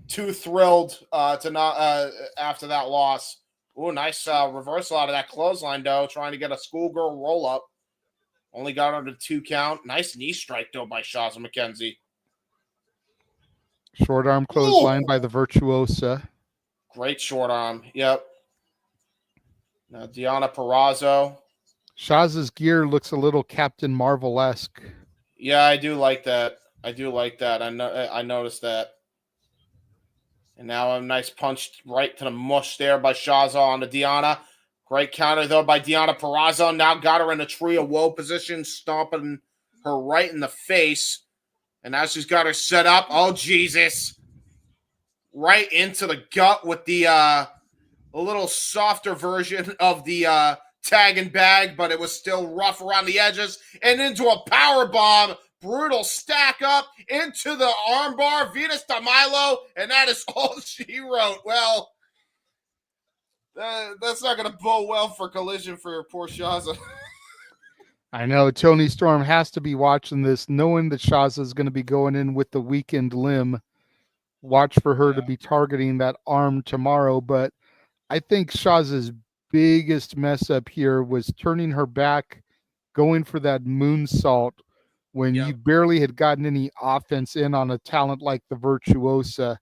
too thrilled to not after that loss. Oh, nice reversal out of that clothesline though, trying to get a schoolgirl roll up. Only got her to 2 count. Nice knee strike though by Shazza McKenzie. Short arm clothesline by the Virtuosa. Great short arm. Yep. Now Deonna Purazzo. Shazza's gear looks a little Captain Marvel-esque. Yeah, I do like that. I noticed that. And now a nice punch right to the mush there by Shazza on the Deonna. Great counter though by Deonna Purazzo. Now got her in a tree of woe position, stomping her right in the face. And now she's got her set up. Oh, Jesus. Right into the gut with the a little softer version of the tag and bag, but it was still rough around the edges. And into a power bomb. Brutal stack up into the armbar. Venus de Milo. And that is all she wrote. Well, that's not going to bode well for Collision for poor Shazza. I know Toni Storm has to be watching this, knowing that Shazza is going to be going in with the weakened limb. Watch for her to be targeting that arm tomorrow. But I think Shazza's biggest mess up here was turning her back, going for that moonsault when you barely had gotten any offense in on a talent like the Virtuosa.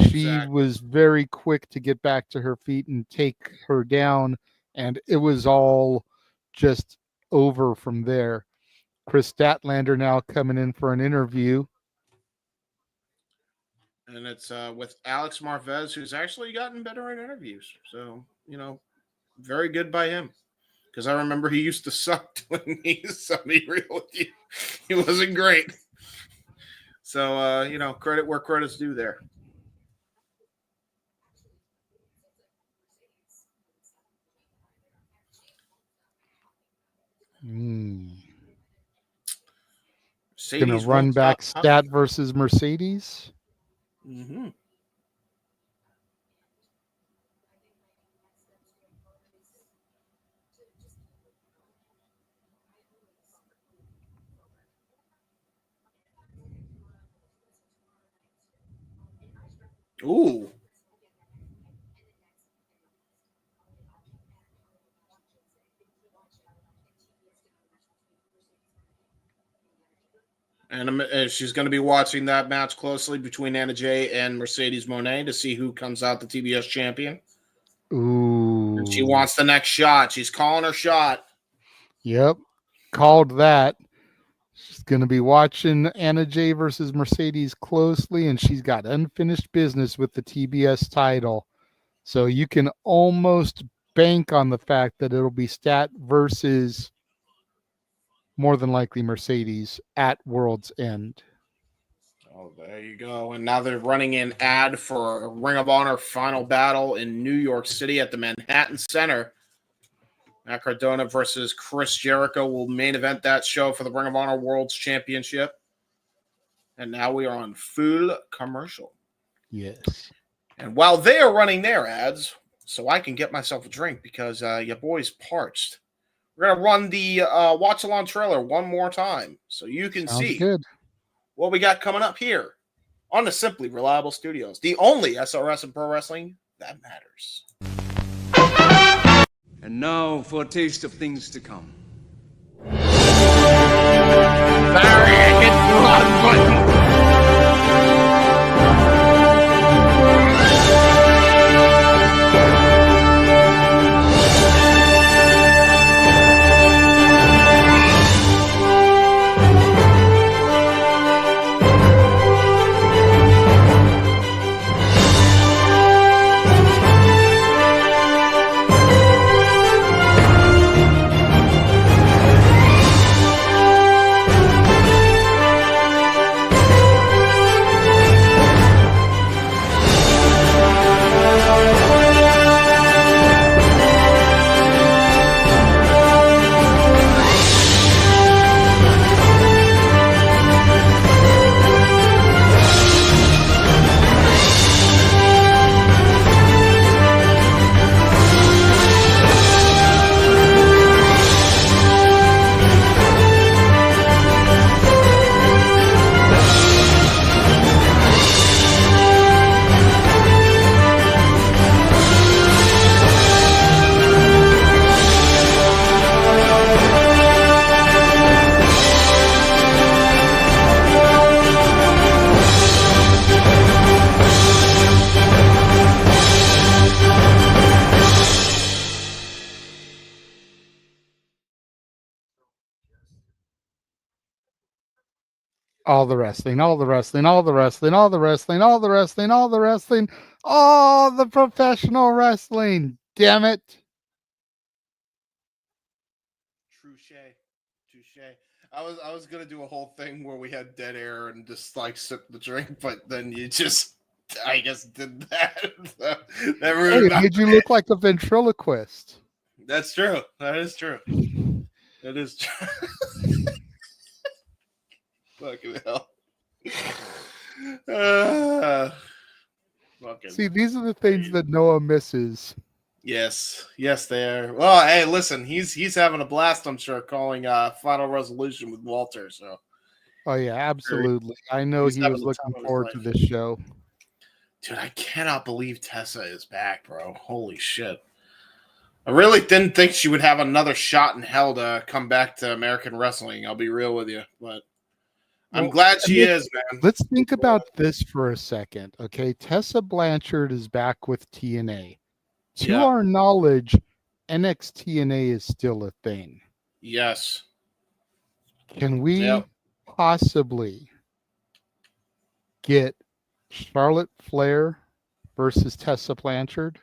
She was very quick to get back to her feet and take her down, and it was all just over from there. Chris Statlander now coming in for an interview. And it's with Alex Marvez, who's actually gotten better in interviews. So, very good by him. Because I remember he used to suck when he used to be real with you. He wasn't great. So, credit where credit's due there. Going to run back Stat versus Mercedes. Mm-hmm. Ooh. And she's going to be watching that match closely between Anna Jay and Mercedes Moné to see who comes out the TBS champion. Ooh. And she wants the next shot. She's calling her shot. Yep. Called that. She's going to be watching Anna Jay versus Mercedes closely, and she's got unfinished business with the TBS title. So you can almost bank on the fact that it'll be Stat versus more than likely Mercedes at World's End. Oh, there you go. And now they're running an ad for a Ring of Honor final battle in New York City at the Manhattan Center. Matt Cardona versus Chris Jericho will main event that show for the Ring of Honor World's Championship. And now we are on full commercial. Yes. And while they are running their ads, so I can get myself a drink because your boy's parched, we're going to run the watch-along trailer one more time so you can see what we got coming up here on the Simply Reliable Studios, the only SRS and pro wrestling that matters. And now for a taste of things to come. Sorry, I hit the wrong button. All the wrestling, all the wrestling, all the wrestling, all the wrestling, all the wrestling, all the wrestling, all the professional wrestling. Damn it. Touche. I was gonna do a whole thing where we had dead air and just like sip the drink, but then you just, I guess, did that. It made you look like a ventriloquist. That's true. That is true. That is true. Fucking hell. See, these are the things that Noah misses. Yes, they are. Well, hey, listen, he's having a blast, I'm sure, calling Final Resolution with Walter. So, oh yeah, absolutely. I know he was looking forward to this show. Dude, I cannot believe Tessa is back, bro. Holy shit! I really didn't think she would have another shot in hell to come back to American wrestling. I'll be real with you, but I'm glad she is, man. Let's think about this for a second, okay? Tessa Blanchard is back with TNA. To our knowledge, NXT is still a thing. Yes. Can we possibly get Charlotte Flair versus Tessa Blanchard?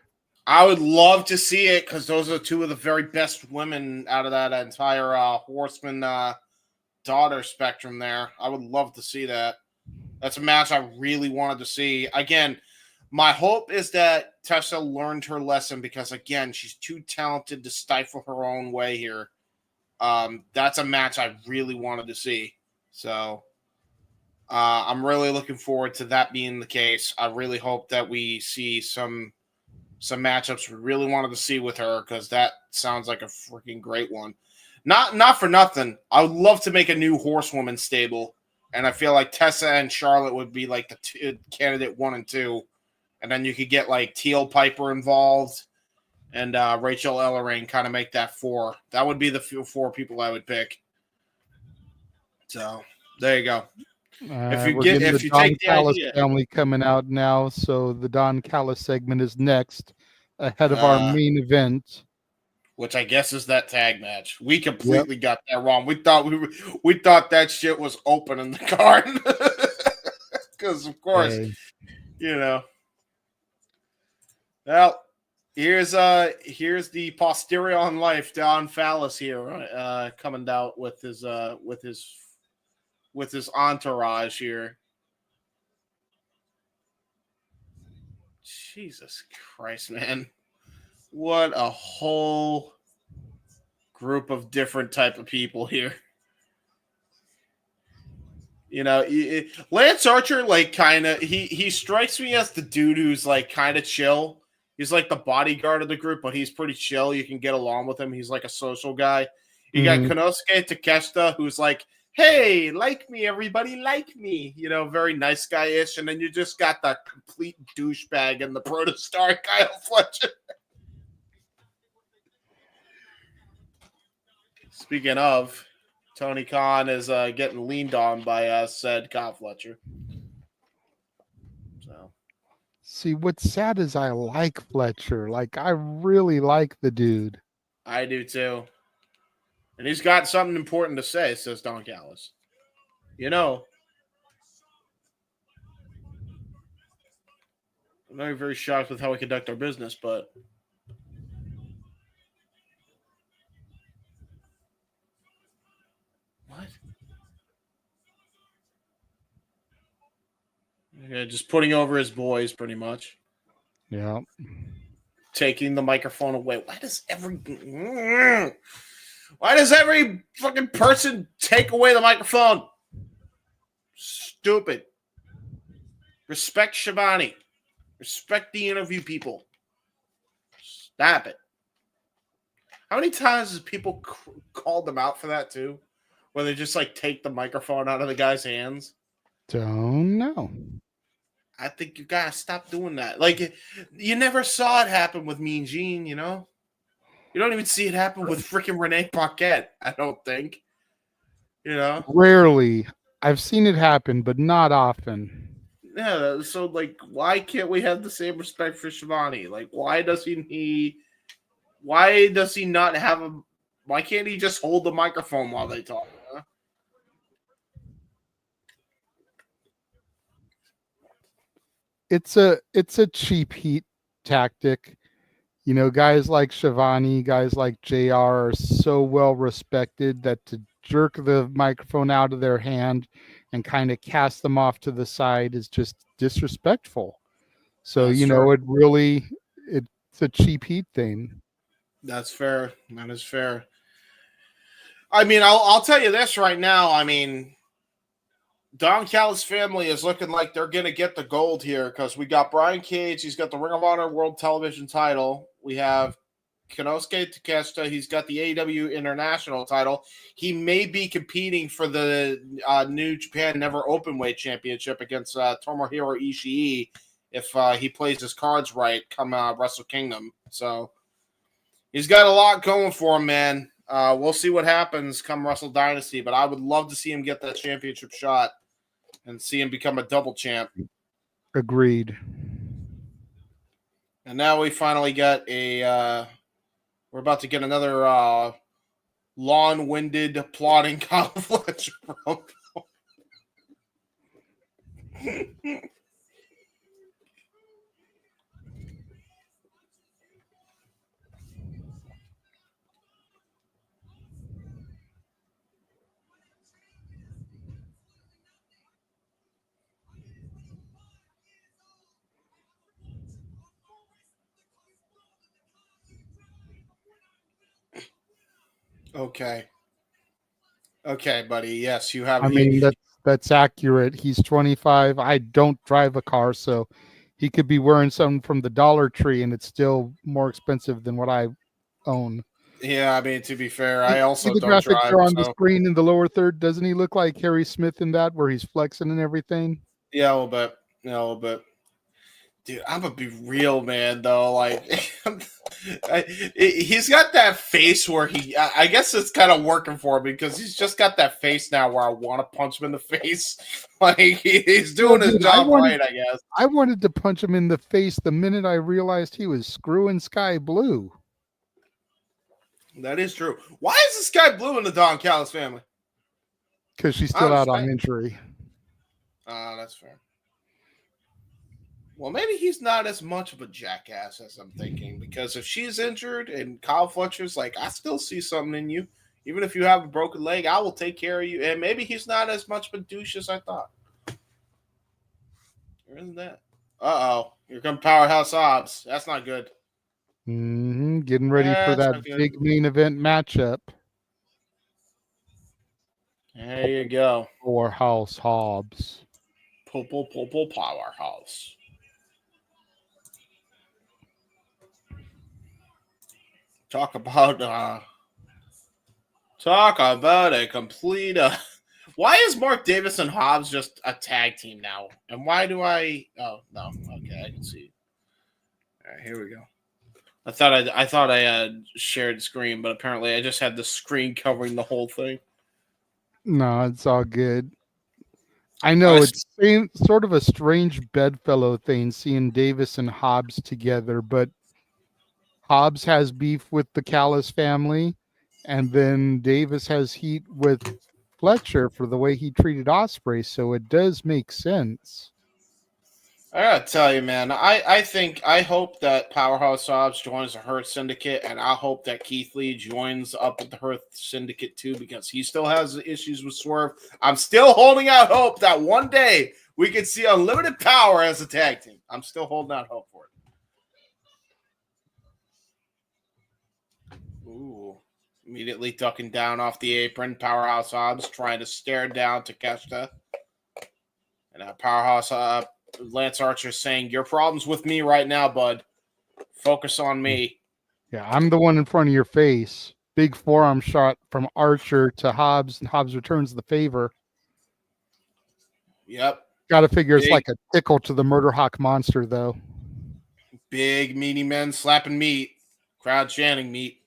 I would love to see it because those are two of the very best women out of that entire Horseman daughter spectrum there. I would love to see that. That's a match I really wanted to see. Again, my hope is that Tessa learned her lesson because, again, she's too talented to stifle her own way here. That's a match I really wanted to see. So I'm really looking forward to that being the case. I really hope that we see some matchups we really wanted to see with her because that sounds like a freaking great one. Not for nothing. I would love to make a new Horsewoman stable, and I feel like Tessa and Charlotte would be like the candidate 1 and 2, and then you could get like Teal Piper involved and Rachel Ellering kind of make that 4. That would be the 4 people I would pick. So there you go. If you take the idea, family coming out now, so the Don Callis segment is next ahead of our main event, which I guess is that tag match. We completely got that wrong. We thought that shit was open in the card because, of course, you know. Well, here's the posterior on life, Don Callis here, coming out with his entourage here. Jesus Christ, man. What a whole group of different type of people here. You know, Lance Archer, like, kind of, he strikes me as the dude who's, like, kind of chill. He's, like, the bodyguard of the group, but he's pretty chill. You can get along with him. He's, like, a social guy. You got Konosuke Takeshita, who's, like, hey, like me, everybody, like me. You know, very nice guy-ish. And then you just got the complete douchebag and the protostar, Kyle Fletcher. Speaking of, Tony Khan is getting leaned on by said Kyle Fletcher. So, see, what's sad is I like Fletcher. Like, I really like the dude. I do too. And he's got something important to say, says Don Callis. You know, I'm not very shocked with how we conduct our business, but what? Okay, just putting over his boys, pretty much. Yeah. Taking the microphone away. Why does every fucking person take away the microphone? Stupid. Respect Shivani. Respect the interview people. Stop it. How many times has people called them out for that too? Where they just like take the microphone out of the guy's hands? Don't know. I think you gotta stop doing that. Like, you never saw it happen with Mean Gene, you know? You don't even see it happen with freaking Renee Paquette, I don't think. You know? Rarely. I've seen it happen, but not often. Yeah, so, like, why can't we have the same respect for Shivani? Like, why does he not have a... Why can't he just hold the microphone while they talk? Huh? It's a cheap heat tactic. You know, guys like Shivani, guys like JR are so well respected that to jerk the microphone out of their hand and kind of cast them off to the side is just disrespectful. So, That's you know, it's a cheap heat thing. That's fair. That is fair. I mean, I'll tell you this right now. I mean, Don Callis' family is looking like they're going to get the gold here because we got Brian Cage. He's got the Ring of Honor World Television title. We have Konosuke Takeshita. He's got the AEW International title. He may be competing for the New Japan Never Openweight Championship against Tomohiro Ishii if he plays his cards right come Wrestle Kingdom. So he's got a lot going for him, man. We'll see what happens come Wrestle Dynasty, but I would love to see him get that championship shot and see him become a double champ. Agreed. And now we finally got we're about to get another long-winded, plotting Kyle Fletcher promo. Okay, buddy. Yes, you have. I mean, that's accurate. He's 25. I don't drive a car, so he could be wearing something from the Dollar Tree, and it's still more expensive than what I own. Yeah, I mean, to be fair, I also the don't graphic drive. there on the screen in the lower third. Doesn't he look like Harry Smith in that, where he's flexing and everything? Yeah, a little bit. Dude, I'm gonna be real, man. Though, like, he's got that face where I guess it's kind of working for him because he's just got that face now where I want to punch him in the face. Like, he's doing his job right, I guess. I wanted to punch him in the face the minute I realized he was screwing Sky Blue. That is true. Why is this guy Blue in the Don Callis family? Because she's still out on injury. That's fair. Well, maybe he's not as much of a jackass as I'm thinking, because if she's injured and Kyle Fletcher's like, I still see something in you. Even if you have a broken leg, I will take care of you. And maybe he's not as much of a douche as I thought. Or isn't that? Uh-oh. Here comes Powerhouse Hobbs. That's not good. Getting ready for that big main event matchup. There you go. Powerhouse Hobbs. Powerhouse. Talk about a complete. Why is Mark Davis and Hobbs just a tag team now? And why do I? Oh no, okay, I can see. All right, here we go. I thought I had shared screen, but apparently I just had the screen covering the whole thing. No, it's all good. I know it's sort of a strange bedfellow thing seeing Davis and Hobbs together, but Hobbs has beef with the Callis family, and then Davis has heat with Fletcher for the way he treated Ospreay, so it does make sense. I gotta tell you, man, I hope that Powerhouse Hobbs joins the Hurt Syndicate, and I hope that Keith Lee joins up with the Hurt Syndicate too, because he still has issues with Swerve. I'm still holding out hope that one day we could see Unlimited Power as a tag team. I'm still holding out hope for it. Ooh. Immediately ducking down off the apron. Powerhouse Hobbs trying to stare down Takeshita. And Powerhouse Lance Archer saying, your problem's with me right now, bud. Focus on me. Yeah, I'm the one in front of your face. Big forearm shot from Archer to Hobbs, and Hobbs returns the favor. Yep. Got to figure it's like a tickle to the Murder Hawk monster, though. Big, meaty men slapping meat. Crowd chanting meat.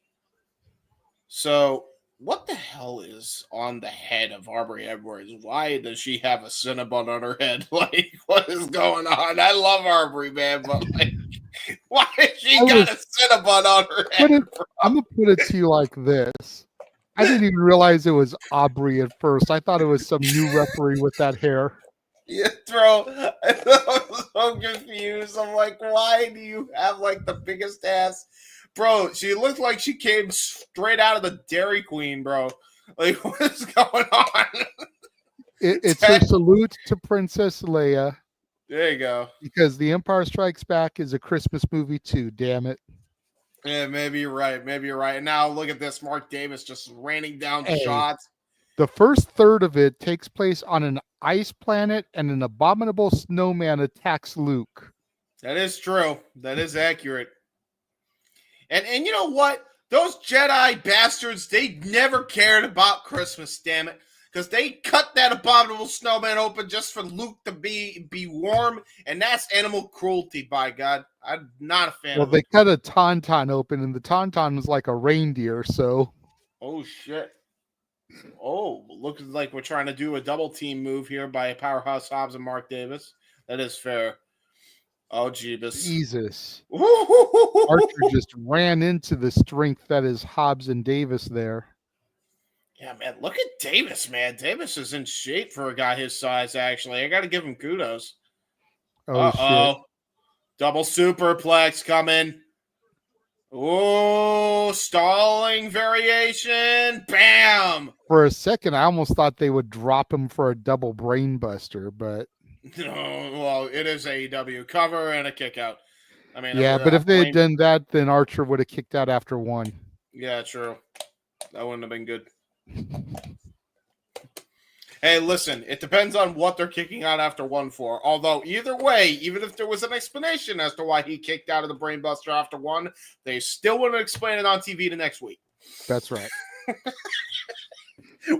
So, what the hell is on the head of Aubrey Edwards? Why does she have a Cinnabon on her head? Like, what is going on? I love Aubrey, man, but like, why has she got a Cinnabon on her head? I'm going to put it to you like this. I didn't even realize it was Aubrey at first. I thought it was some new referee with that hair. Yeah, bro. I was so confused. I'm like, why do you have like the biggest ass? Bro, she looked like she came straight out of the Dairy Queen, bro. Like, what is going on? It's a salute to Princess Leia. There you go. Because The Empire Strikes Back is a Christmas movie too, damn it. Yeah, maybe you're right. And now look at this. Mark Davis just raining down shots. The first third of it takes place on an ice planet, and an abominable snowman attacks Luke. That is true. That is accurate. And you know what? Those Jedi bastards, they never cared about Christmas, damn it. Because they cut that abominable snowman open just for Luke to be warm, and that's animal cruelty, by God. I'm not a fan of it. Well, they cut a tauntaun open, and the tauntaun was like a reindeer, so... Oh, shit. Oh, looks like we're trying to do a double team move here by Powerhouse Hobbs and Mark Davis. That is fair. Oh, Jeebus. Jesus. Archer Archer just ran into the strength that is Hobbs and Davis there. Yeah, man, look at Davis, man. Davis is in shape for a guy his size, actually. I got to give him kudos. Oh, shit. Double superplex coming. Oh, stalling variation. Bam. For a second, I almost thought they would drop him for a double brain buster, but No, well, it is AEW cover and a kick out. I mean, yeah, but if they had done that, then Archer would have kicked out after one. Yeah, true. That wouldn't have been good. Hey, listen, it depends on what they're kicking out after one for. Although, either way, even if there was an explanation as to why he kicked out of the brainbuster after one, they still wouldn't explain it on TV the next week. That's right.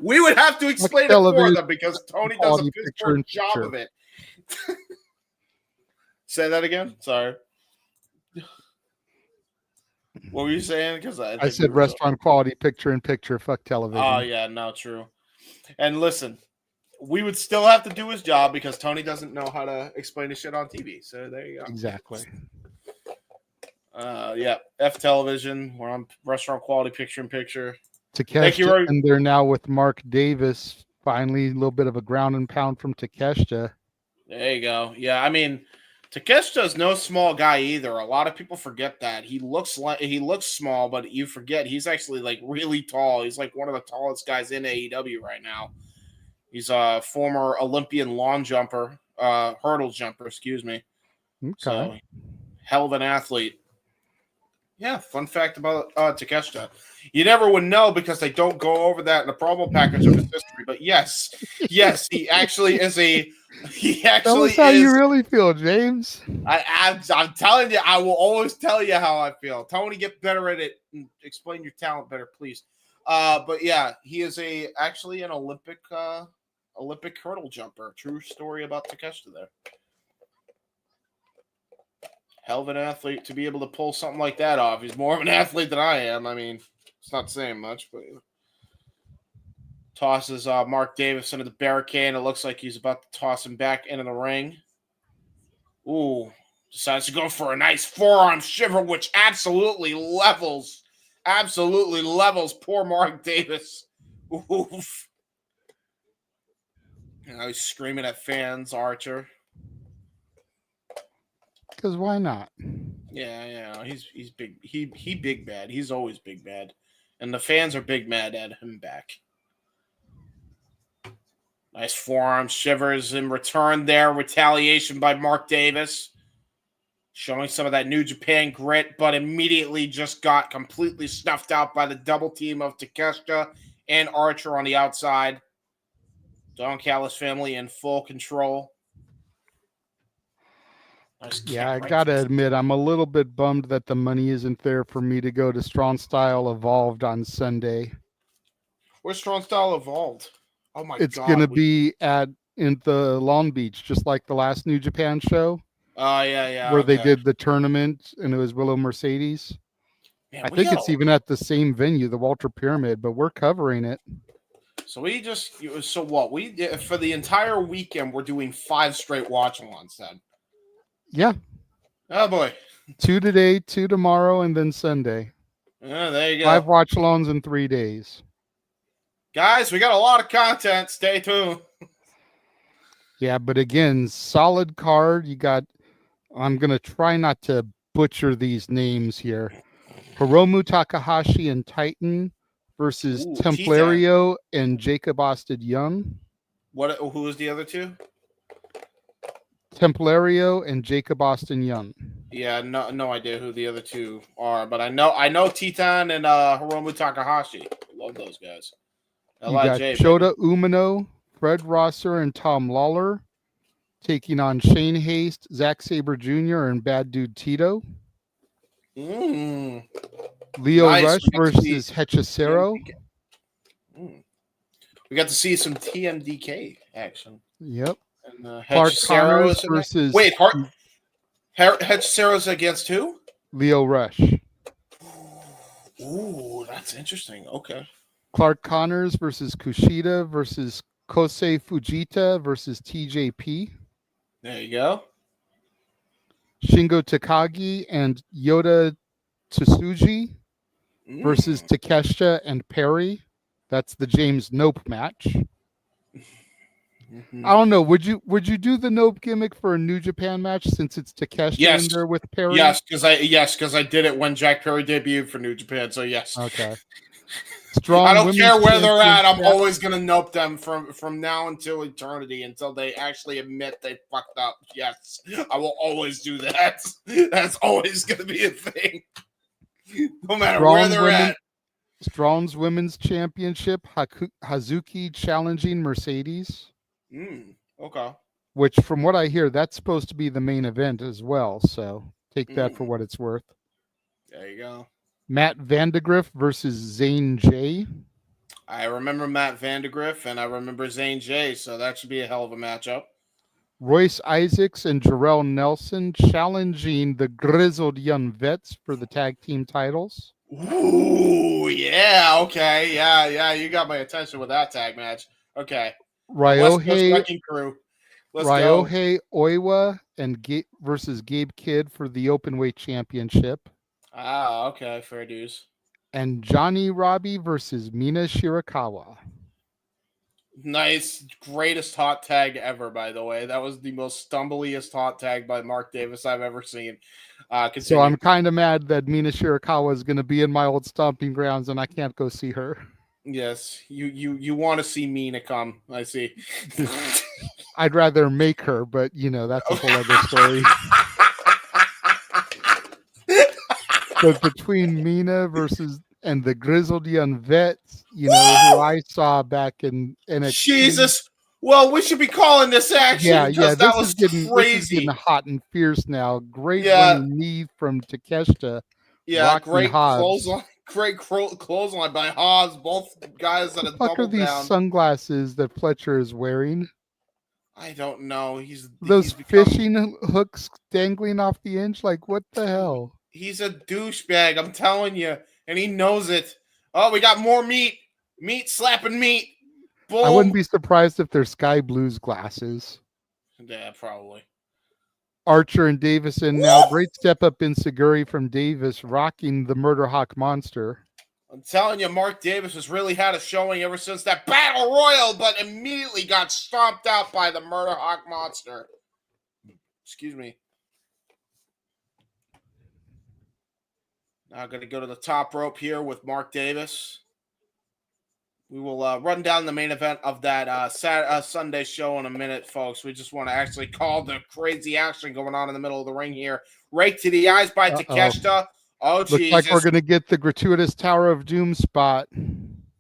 We would have to explain it for them because Toni does a piss poor job of it. Say that again? Sorry. What were you saying? Because I said restaurant quality picture-in-picture. Fuck television. Oh, yeah, no, true. And listen, we would still have to do his job because Toni doesn't know how to explain his shit on TV. So there you go. Exactly. Yeah, F television. We're on restaurant quality picture-in-picture. Takeshita, and they're now with Mark Davis. Finally, a little bit of a ground and pound from Takeshita. There you go. Yeah, I mean, Takeshita's no small guy either. A lot of people forget that. He looks small, but you forget he's actually like really tall. He's like one of the tallest guys in AEW right now. He's a former Olympian lawn jumper, hurdle jumper, excuse me. Okay. So, hell of an athlete. Yeah, fun fact about Takeshita. You never would know because they don't go over that in the promo package of his history. But yes, he actually is a. He actually Tell us how you really feel, James. I'm telling you, I will always tell you how I feel. Toni, get better at it and explain your talent better, please. But yeah, he is actually an Olympic hurdle jumper. True story about Takeshita there. Hell of an athlete to be able to pull something like that off. He's more of an athlete than I am. I mean, it's not saying much, but tosses Mark Davis into the barricade. It looks like he's about to toss him back into the ring. Ooh, decides to go for a nice forearm shiver, which absolutely levels poor Mark Davis. Oof. Now he's screaming at fans, Archer. Because why not? Yeah, he's big. He big bad. He's always big bad, and the fans are big mad at him back. Nice forearm shivers in return there. Retaliation by Mark Davis, showing some of that New Japan grit, but immediately just got completely snuffed out by the double team of Takeshita and Archer on the outside. Don Callis family in full control. Yeah, I gotta admit, I'm a little bit bummed that the money isn't there for me to go to Strong Style Evolved on Sunday. Where's Strong Style Evolved? Oh my god! It's gonna be in the Long Beach, just like the last New Japan show. Oh yeah. Where they did the tournament, and it was Willow Mercedes. Man, I think it's even at the same venue, the Walter Pyramid, but we're covering it. So what? We for the entire weekend, we're doing 5 straight watch-alongs then. Yeah. Oh boy. 2 today, 2 tomorrow, and then Sunday. Yeah, there you go. 5 watch-alongs in 3 days. Guys, we got a lot of content. Stay tuned. Yeah, but again, solid card. You got. I'm gonna try not to butcher these names here. Hiromu Takahashi and Titan versus Templario and Jacob Austin Young. Who was the other two? Templario and Jacob Austin Young. Yeah, no idea who the other two are, but I know Titan and Hiromu Takahashi. Love those guys. You got Shota Umino, Fred Rosser, and Tom Lawler taking on Shane Haste, Zack Sabre Jr., and Bad Dude Tito. Leo Rush versus Hechicero. We got to see some TMDK action. Yep. And Clark Connors versus... Wait, Hechicero's against who? Leo Rush. Ooh, that's interesting. Okay. Clark Connors versus Kushida versus Kosei Fujita versus TJP. There you go. Shingo Takagi and Yoda Tsuji versus Takeshita and Perry. That's the James Nope match. I don't know. Would you do the Nope gimmick for a New Japan match since it's Takeshita in there with Perry? Yes, because I did it when Jack Perry debuted for New Japan. So yes. Okay. Strong. I don't care where they're at. I'm always gonna nope them from now until eternity until they actually admit they fucked up. Yes, I will always do that. That's always gonna be a thing, no matter where they're at. Strong's Women's Championship. Hazuki challenging Mercedes. Okay. Which, from what I hear, that's supposed to be the main event as well. So take that for what it's worth. There you go. Matt Vandegrift versus Zane J. I remember Matt Vandegrift and I remember Zane J, so that should be a hell of a matchup. Royce Isaacs and Jarrell Nelson challenging the Grizzled Young Vets for the tag team titles. Ooh, yeah, okay. Yeah, you got my attention with that tag match. Okay. Ryohei Crew. Oiwa and versus Gabe Kidd for the Openweight Championship. Okay, fair dues. And Johnny Robbie versus Mina Shirakawa. Nice. Greatest hot tag ever, by the way. That was the most stumbliest hot tag by Mark Davis I've ever seen. So I'm kind of mad that Mina Shirakawa is going to be in my old stomping grounds and I can't go see her. Yes, you want to see Mina come. I see. I'd rather make her, but that's a whole other story. But between Mina and the Grizzled Young Vets, who I saw back in NXT. Jesus. Well, we should be calling this action. Yeah. That was crazy. This is getting hot and fierce now. Great running knee from Takeshita. Yeah, great clothesline. Great clothesline by Hobbs. Both guys that have doubled down. What are these sunglasses that Fletcher is wearing? I don't know. Those fishing hooks dangling off the hinge. Like, what the hell? He's a douchebag. I'm telling you, and he knows it. Oh, we got more meat. Meat slapping meat. Boom. I wouldn't be surprised if they're Sky Blues glasses. Yeah, probably. Archer and Davison now. Great step up in Seguri from Davis, rocking the Murder Hawk Monster. I'm telling you, Mark Davis has really had a showing ever since that Battle Royal, but immediately got stomped out by the Murder Hawk Monster. Excuse me. Now I'm going to go to the top rope here with Mark Davis. We will run down the main event of that Sunday show in a minute, folks. We just want to actually call the crazy action going on in the middle of the ring here. Rake to the eyes by Takeshita. Oh, Jesus. Looks like we're going to get the gratuitous Tower of Doom spot.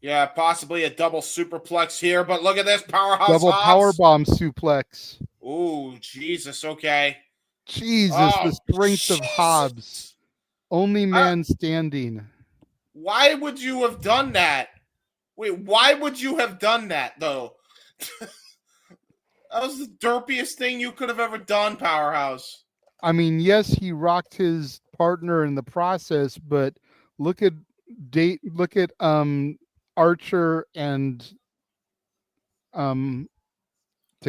Yeah, possibly a double superplex here, but look at this Powerhouse. Double powerbomb suplex. Ooh, Jesus, okay. Jesus, the strength of Hobbs. Only man standing. Why would you have done that? Wait, why would you have done that, though? That was the derpiest thing you could have ever done, Powerhouse. I mean, yes, he rocked his partner in the process, but look at Archer and Takeshita.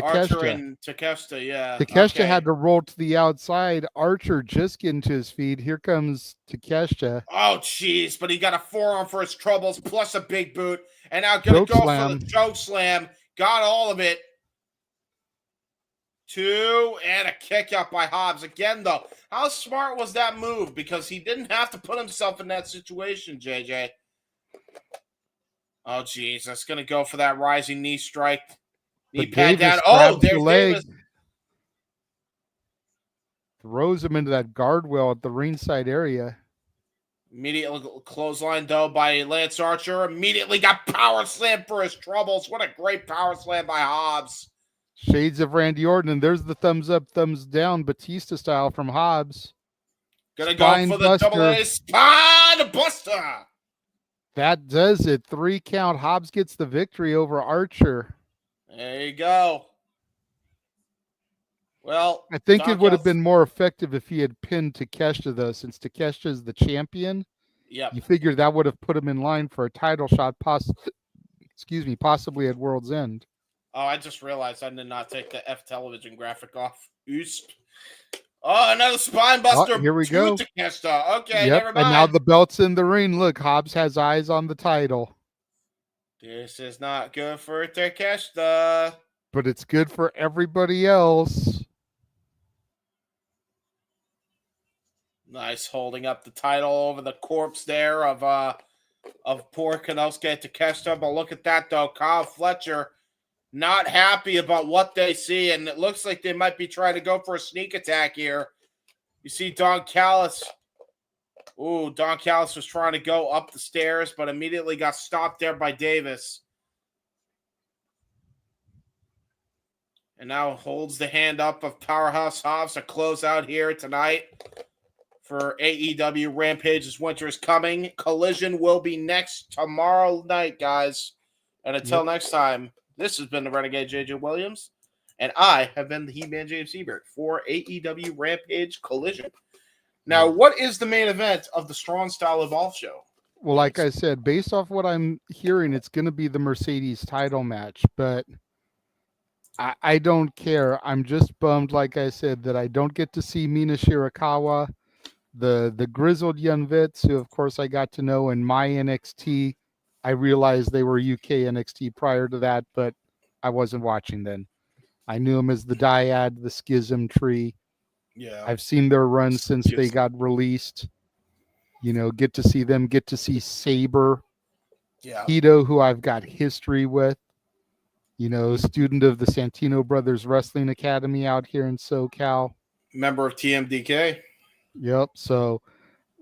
Archer and Takeshita, yeah. Takeshita had to roll to the outside. Archer just getting to his feet. Here comes Takeshita. Oh, jeez, but he got a forearm for his troubles, plus a big boot, and now gonna go for the choke slam. Got all of it. 2, and a kick out by Hobbs. Again, though, how smart was that move? Because he didn't have to put himself in that situation, JJ. Oh, jeez, that's gonna go for that rising knee strike. Knee pad down. Oh, there's Davis. Throws him into that guardrail at the ringside area. Immediate clothesline, though, by Lance Archer. Immediately got power slam for his troubles. What a great power slam by Hobbs. Shades of Randy Orton, and there's the thumbs up, thumbs down, Batista style from Hobbs. Gonna go for the double A spine buster. That does it. 3 count. Hobbs gets the victory over Archer. There you go. Well, I think it would have been more effective if he had pinned Takeshita, though, since Takeshita is the champion. Yep. You figure that would have put him in line for a title shot, possibly at World's End. Oh, I just realized I did not take the F television graphic off. Oosp. Oh, another spine buster. Here we go. Takeshita. Okay, Yep. never mind. And now the belt's in the ring. Look, Hobbs has eyes on the title. This is not good for Takeshita. But it's good for everybody else. Nice holding up the title over the corpse there of poor Konosuke Takeshita. But look at that though. Kyle Fletcher not happy about what they see, and it looks like they might be trying to go for a sneak attack here. You see Don Callis. Ooh, Don Callis was trying to go up the stairs, but immediately got stopped there by Davis. And now holds the hand up of Powerhouse Hobbs to close out here tonight for AEW. Rampage's Winter is Coming. Collision will be next tomorrow night, guys. And until next time, this has been the Renegade JJ Williams, and I have been the He-Man James Ebert for AEW Rampage Collision. Now, what is the main event of the Strong Style Evolve show? Well, like I said, based off what I'm hearing, it's going to be the Mercedes title match, but I don't care. I'm just bummed, like I said, that I don't get to see Mina Shirakawa, the grizzled young vets, who, of course, I got to know in my NXT. I realized they were UK NXT prior to that, but I wasn't watching then. I knew them as the Dyad, the Schism Tree. Yeah, I've seen their run since they got released. You know, get to see them, get to see Saber. Yeah. Hito, who I've got history with. You know, student of the Santino Brothers Wrestling Academy out here in SoCal. Member of TMDK. Yep. So,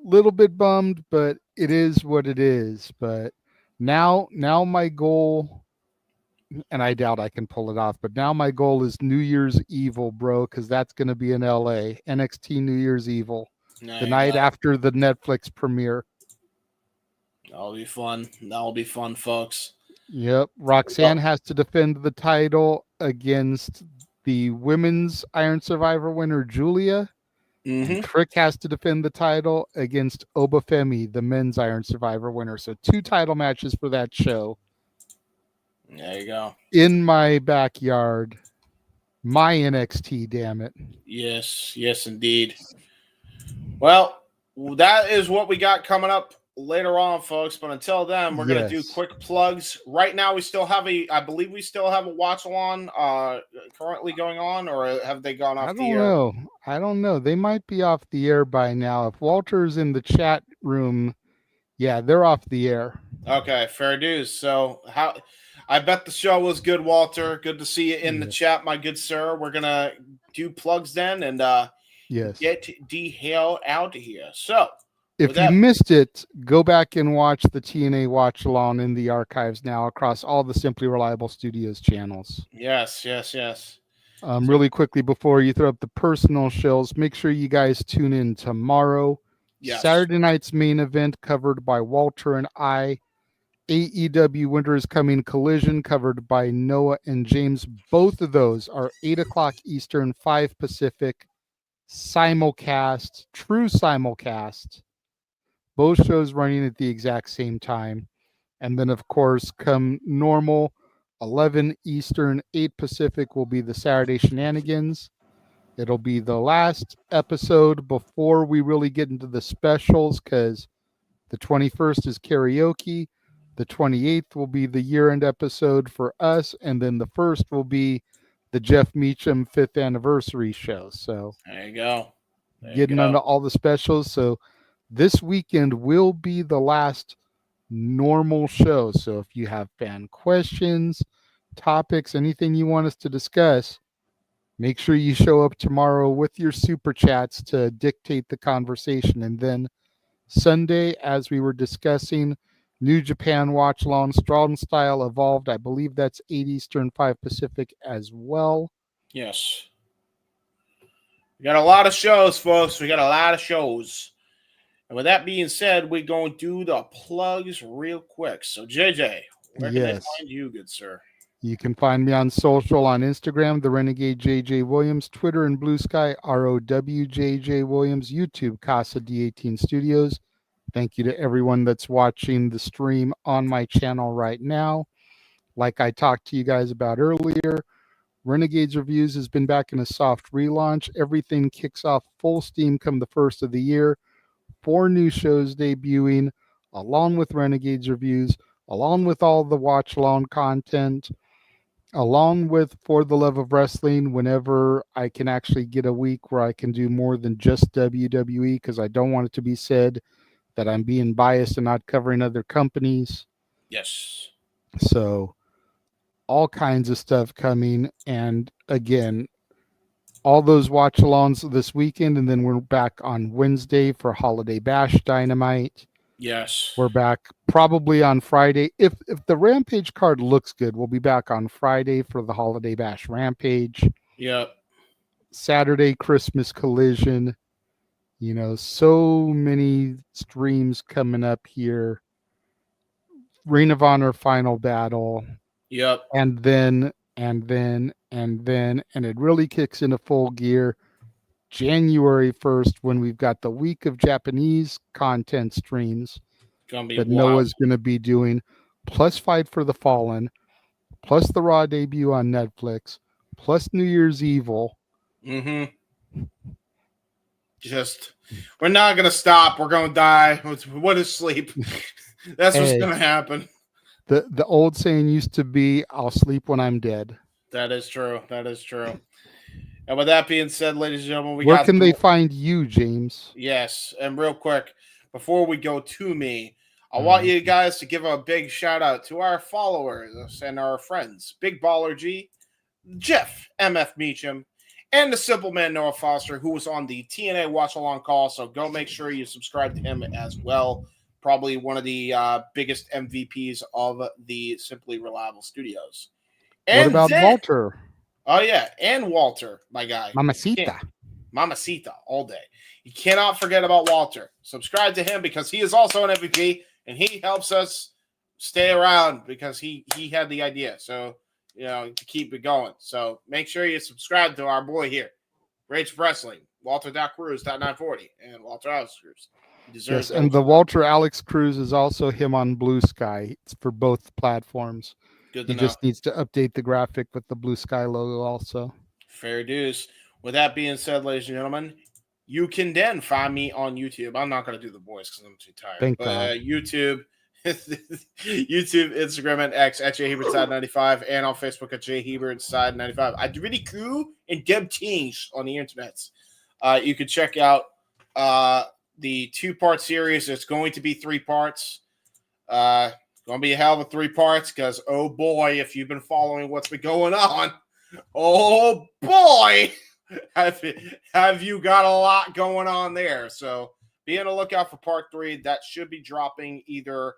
little bit bummed, but it is what it is. But now my goal, and I doubt I can pull it off, but now my goal is New Year's Evil, bro, because that's going to be in LA. NXT New Year's Evil. The night after the Netflix premiere. That'll be fun. That'll be fun, folks. Yep. Roxanne has to defend the title against the women's Iron Survivor winner, Julia. And Trick has to defend the title against Obafemi, the men's Iron Survivor winner. So 2 title matches for that show. There you go. In my backyard. My NXT, damn it. Yes, yes, indeed. Well, that is what we got coming up later on, folks. But until then, we're going to do quick plugs. Right now, I believe we still have a watch-along currently going on, or have they gone off the air? I don't know. They might be off the air by now. If Walter's in the chat room, yeah, they're off the air. Okay, fair dues. So I bet the show was good, Walter. Good to see you in the chat, my good sir. We're going to do plugs then and get the hell out of here. So, if you missed it, go back and watch the TNA watch along in the archives now across all the Simply Reliable Studios channels. Yes. Really quickly before you throw up the personal shows, make sure you guys tune in tomorrow. Yes. Saturday night's main event covered by Walter and I. AEW Winter is Coming Collision covered by Noah and James. Both of those are 8 o'clock Eastern, 5 Pacific. Simulcast, true simulcast. Both shows running at the exact same time. And then, of course, come normal, 11 Eastern, 8 Pacific will be the Saturday Shenanigans. It'll be the last episode before we really get into the specials, because the 21st is karaoke. The 28th will be the year-end episode for us. And then the 1st will be the Jeff Meacham 5th anniversary show. So there you go. Getting onto all the specials. So this weekend will be the last normal show. So if you have fan questions, topics, anything you want us to discuss, make sure you show up tomorrow with your super chats to dictate the conversation. And then Sunday, as we were discussing, New Japan Watch Along, Strong Style Evolved. I believe that's 8 Eastern, 5 Pacific as well. Yes. We got a lot of shows, folks. We got a lot of shows. And with that being said, we're going to do the plugs real quick. So, JJ, where can they find you, good sir? You can find me on social, on Instagram, The Renegade JJ Williams, Twitter and Blue Sky, ROWJJ Williams, YouTube, Casa D18 Studios. Thank you to everyone that's watching the stream on my channel right now. Like I talked to you guys about earlier, Renegades Reviews has been back in a soft relaunch. Everything kicks off full steam come the first of the year. 4 new shows debuting, along with Renegades Reviews, along with all the watch-along content, along with For the Love of Wrestling, whenever I can actually get a week where I can do more than just WWE, because I don't want it to be said that I'm being biased and not covering other companies. Yes. So all kinds of stuff coming. And again, all those watch-alongs this weekend, and then we're back on Wednesday for Holiday Bash Dynamite. Yes. We're back probably on Friday. If the Rampage card looks good, we'll be back on Friday for the Holiday Bash Rampage. Yep. Saturday, Christmas Collision. You know, so many streams coming up here. Ring of Honor Final Battle. Yep. And then it really kicks into full gear January 1st when we've got the week of Japanese content streams that Noah's going to be doing, plus Fight for the Fallen, plus the Raw debut on Netflix, plus New Year's Evil. Mm-hmm. Just, we're not going to stop. We're going to die. What is sleep? That's what's going to happen. The old saying used to be, I'll sleep when I'm dead. That is true. That is true. And with that being said, ladies and gentlemen, where can they find you, James? Yes. And real quick, before we go to me, I want you guys to give a big shout out to our followers and our friends, Big Baller G, Jeff MF Meacham, and the Simple Man Noah Foster, who was on the TNA Watch Along call. So go make sure you subscribe to him as well. Probably one of the biggest MVPs of the Simply Reliable Studios. And what about Walter? Oh, yeah. And Walter, my guy. Mamacita all day. You cannot forget about Walter. Subscribe to him because he is also an MVP, and he helps us stay around because he had the idea. So, you know, to keep it going. So make sure you subscribe to our boy here, Rage Wrestling, Walter.Cruz.940, and Walter Alex Cruz. Yes, and the Walter Alex Cruz is also him on Blue Sky. It's for both platforms. He just needs to update the graphic with the Blue Sky logo also. Fair dues. With that being said, ladies and gentlemen, you can then find me on YouTube. I'm not going to do the voice because I'm too tired. Thank God. YouTube, Instagram, and X at jhebert95, and on Facebook at jhebertside95. I do really cool and Deb Teens on the internet. You can check out the 2-part series. It's going to be 3 parts. Going to be a hell of a 3 parts because, oh boy, if you've been following what's been going on, oh boy, have you got a lot going on there. So be on the lookout for part 3. That should be dropping either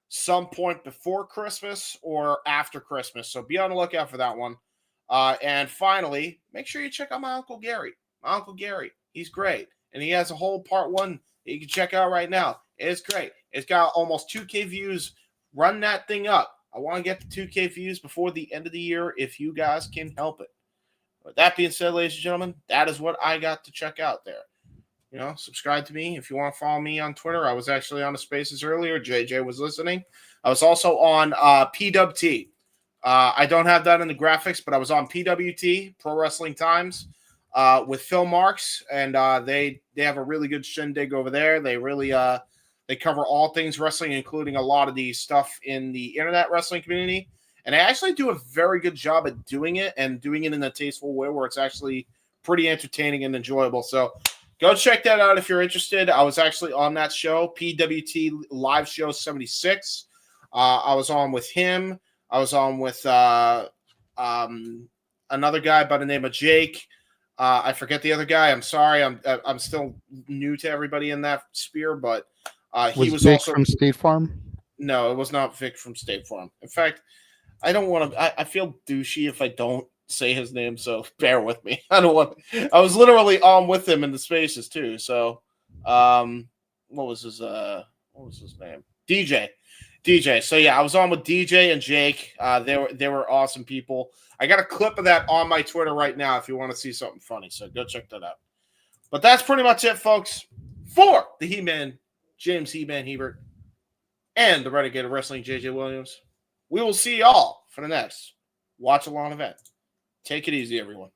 some point before Christmas or after Christmas. So be on the lookout for that one. And finally, make sure you check out my Uncle Gary. My Uncle Gary, he's great. And he has a whole part 1 that you can check out right now. It's great. It's got almost 2K views. Run that thing up. I want to get the 2K views before the end of the year if you guys can help it. With that being said, ladies and gentlemen, that is what I got to check out there. You know, subscribe to me if you want to follow me on Twitter. I was actually on the Spaces earlier. JJ was listening. I was also on PWT. I don't have that in the graphics, but I was on PWT, Pro Wrestling Times, with Phil Marks, and they have a really good shindig over there. They really they cover all things wrestling, including a lot of the stuff in the internet wrestling community. And they actually do a very good job at doing it and doing it in a tasteful way where it's actually pretty entertaining and enjoyable. So go check that out if you're interested. I was actually on that show, PWT Live Show 76. I was on with him. I was on with another guy by the name of Jake. I forget the other guy. I'm sorry. I'm still new to everybody in that sphere, but he was Vic also from State Farm. No, it was not Vic from State Farm. In fact, I don't want to. I feel douchey if I don't say his name, so bear with me. I don't want. I was literally on with him in the Spaces too. So, what was his name? DJ. So yeah, I was on with DJ and Jake. They were awesome people. I got a clip of that on my Twitter right now if you want to see something funny. So go check that out. But that's pretty much it, folks, for the He-Man James He-Man Hebert, and the Renegade of Wrestling, JJ Williams. We will see y'all for the next Watch Along event. Take it easy, everyone.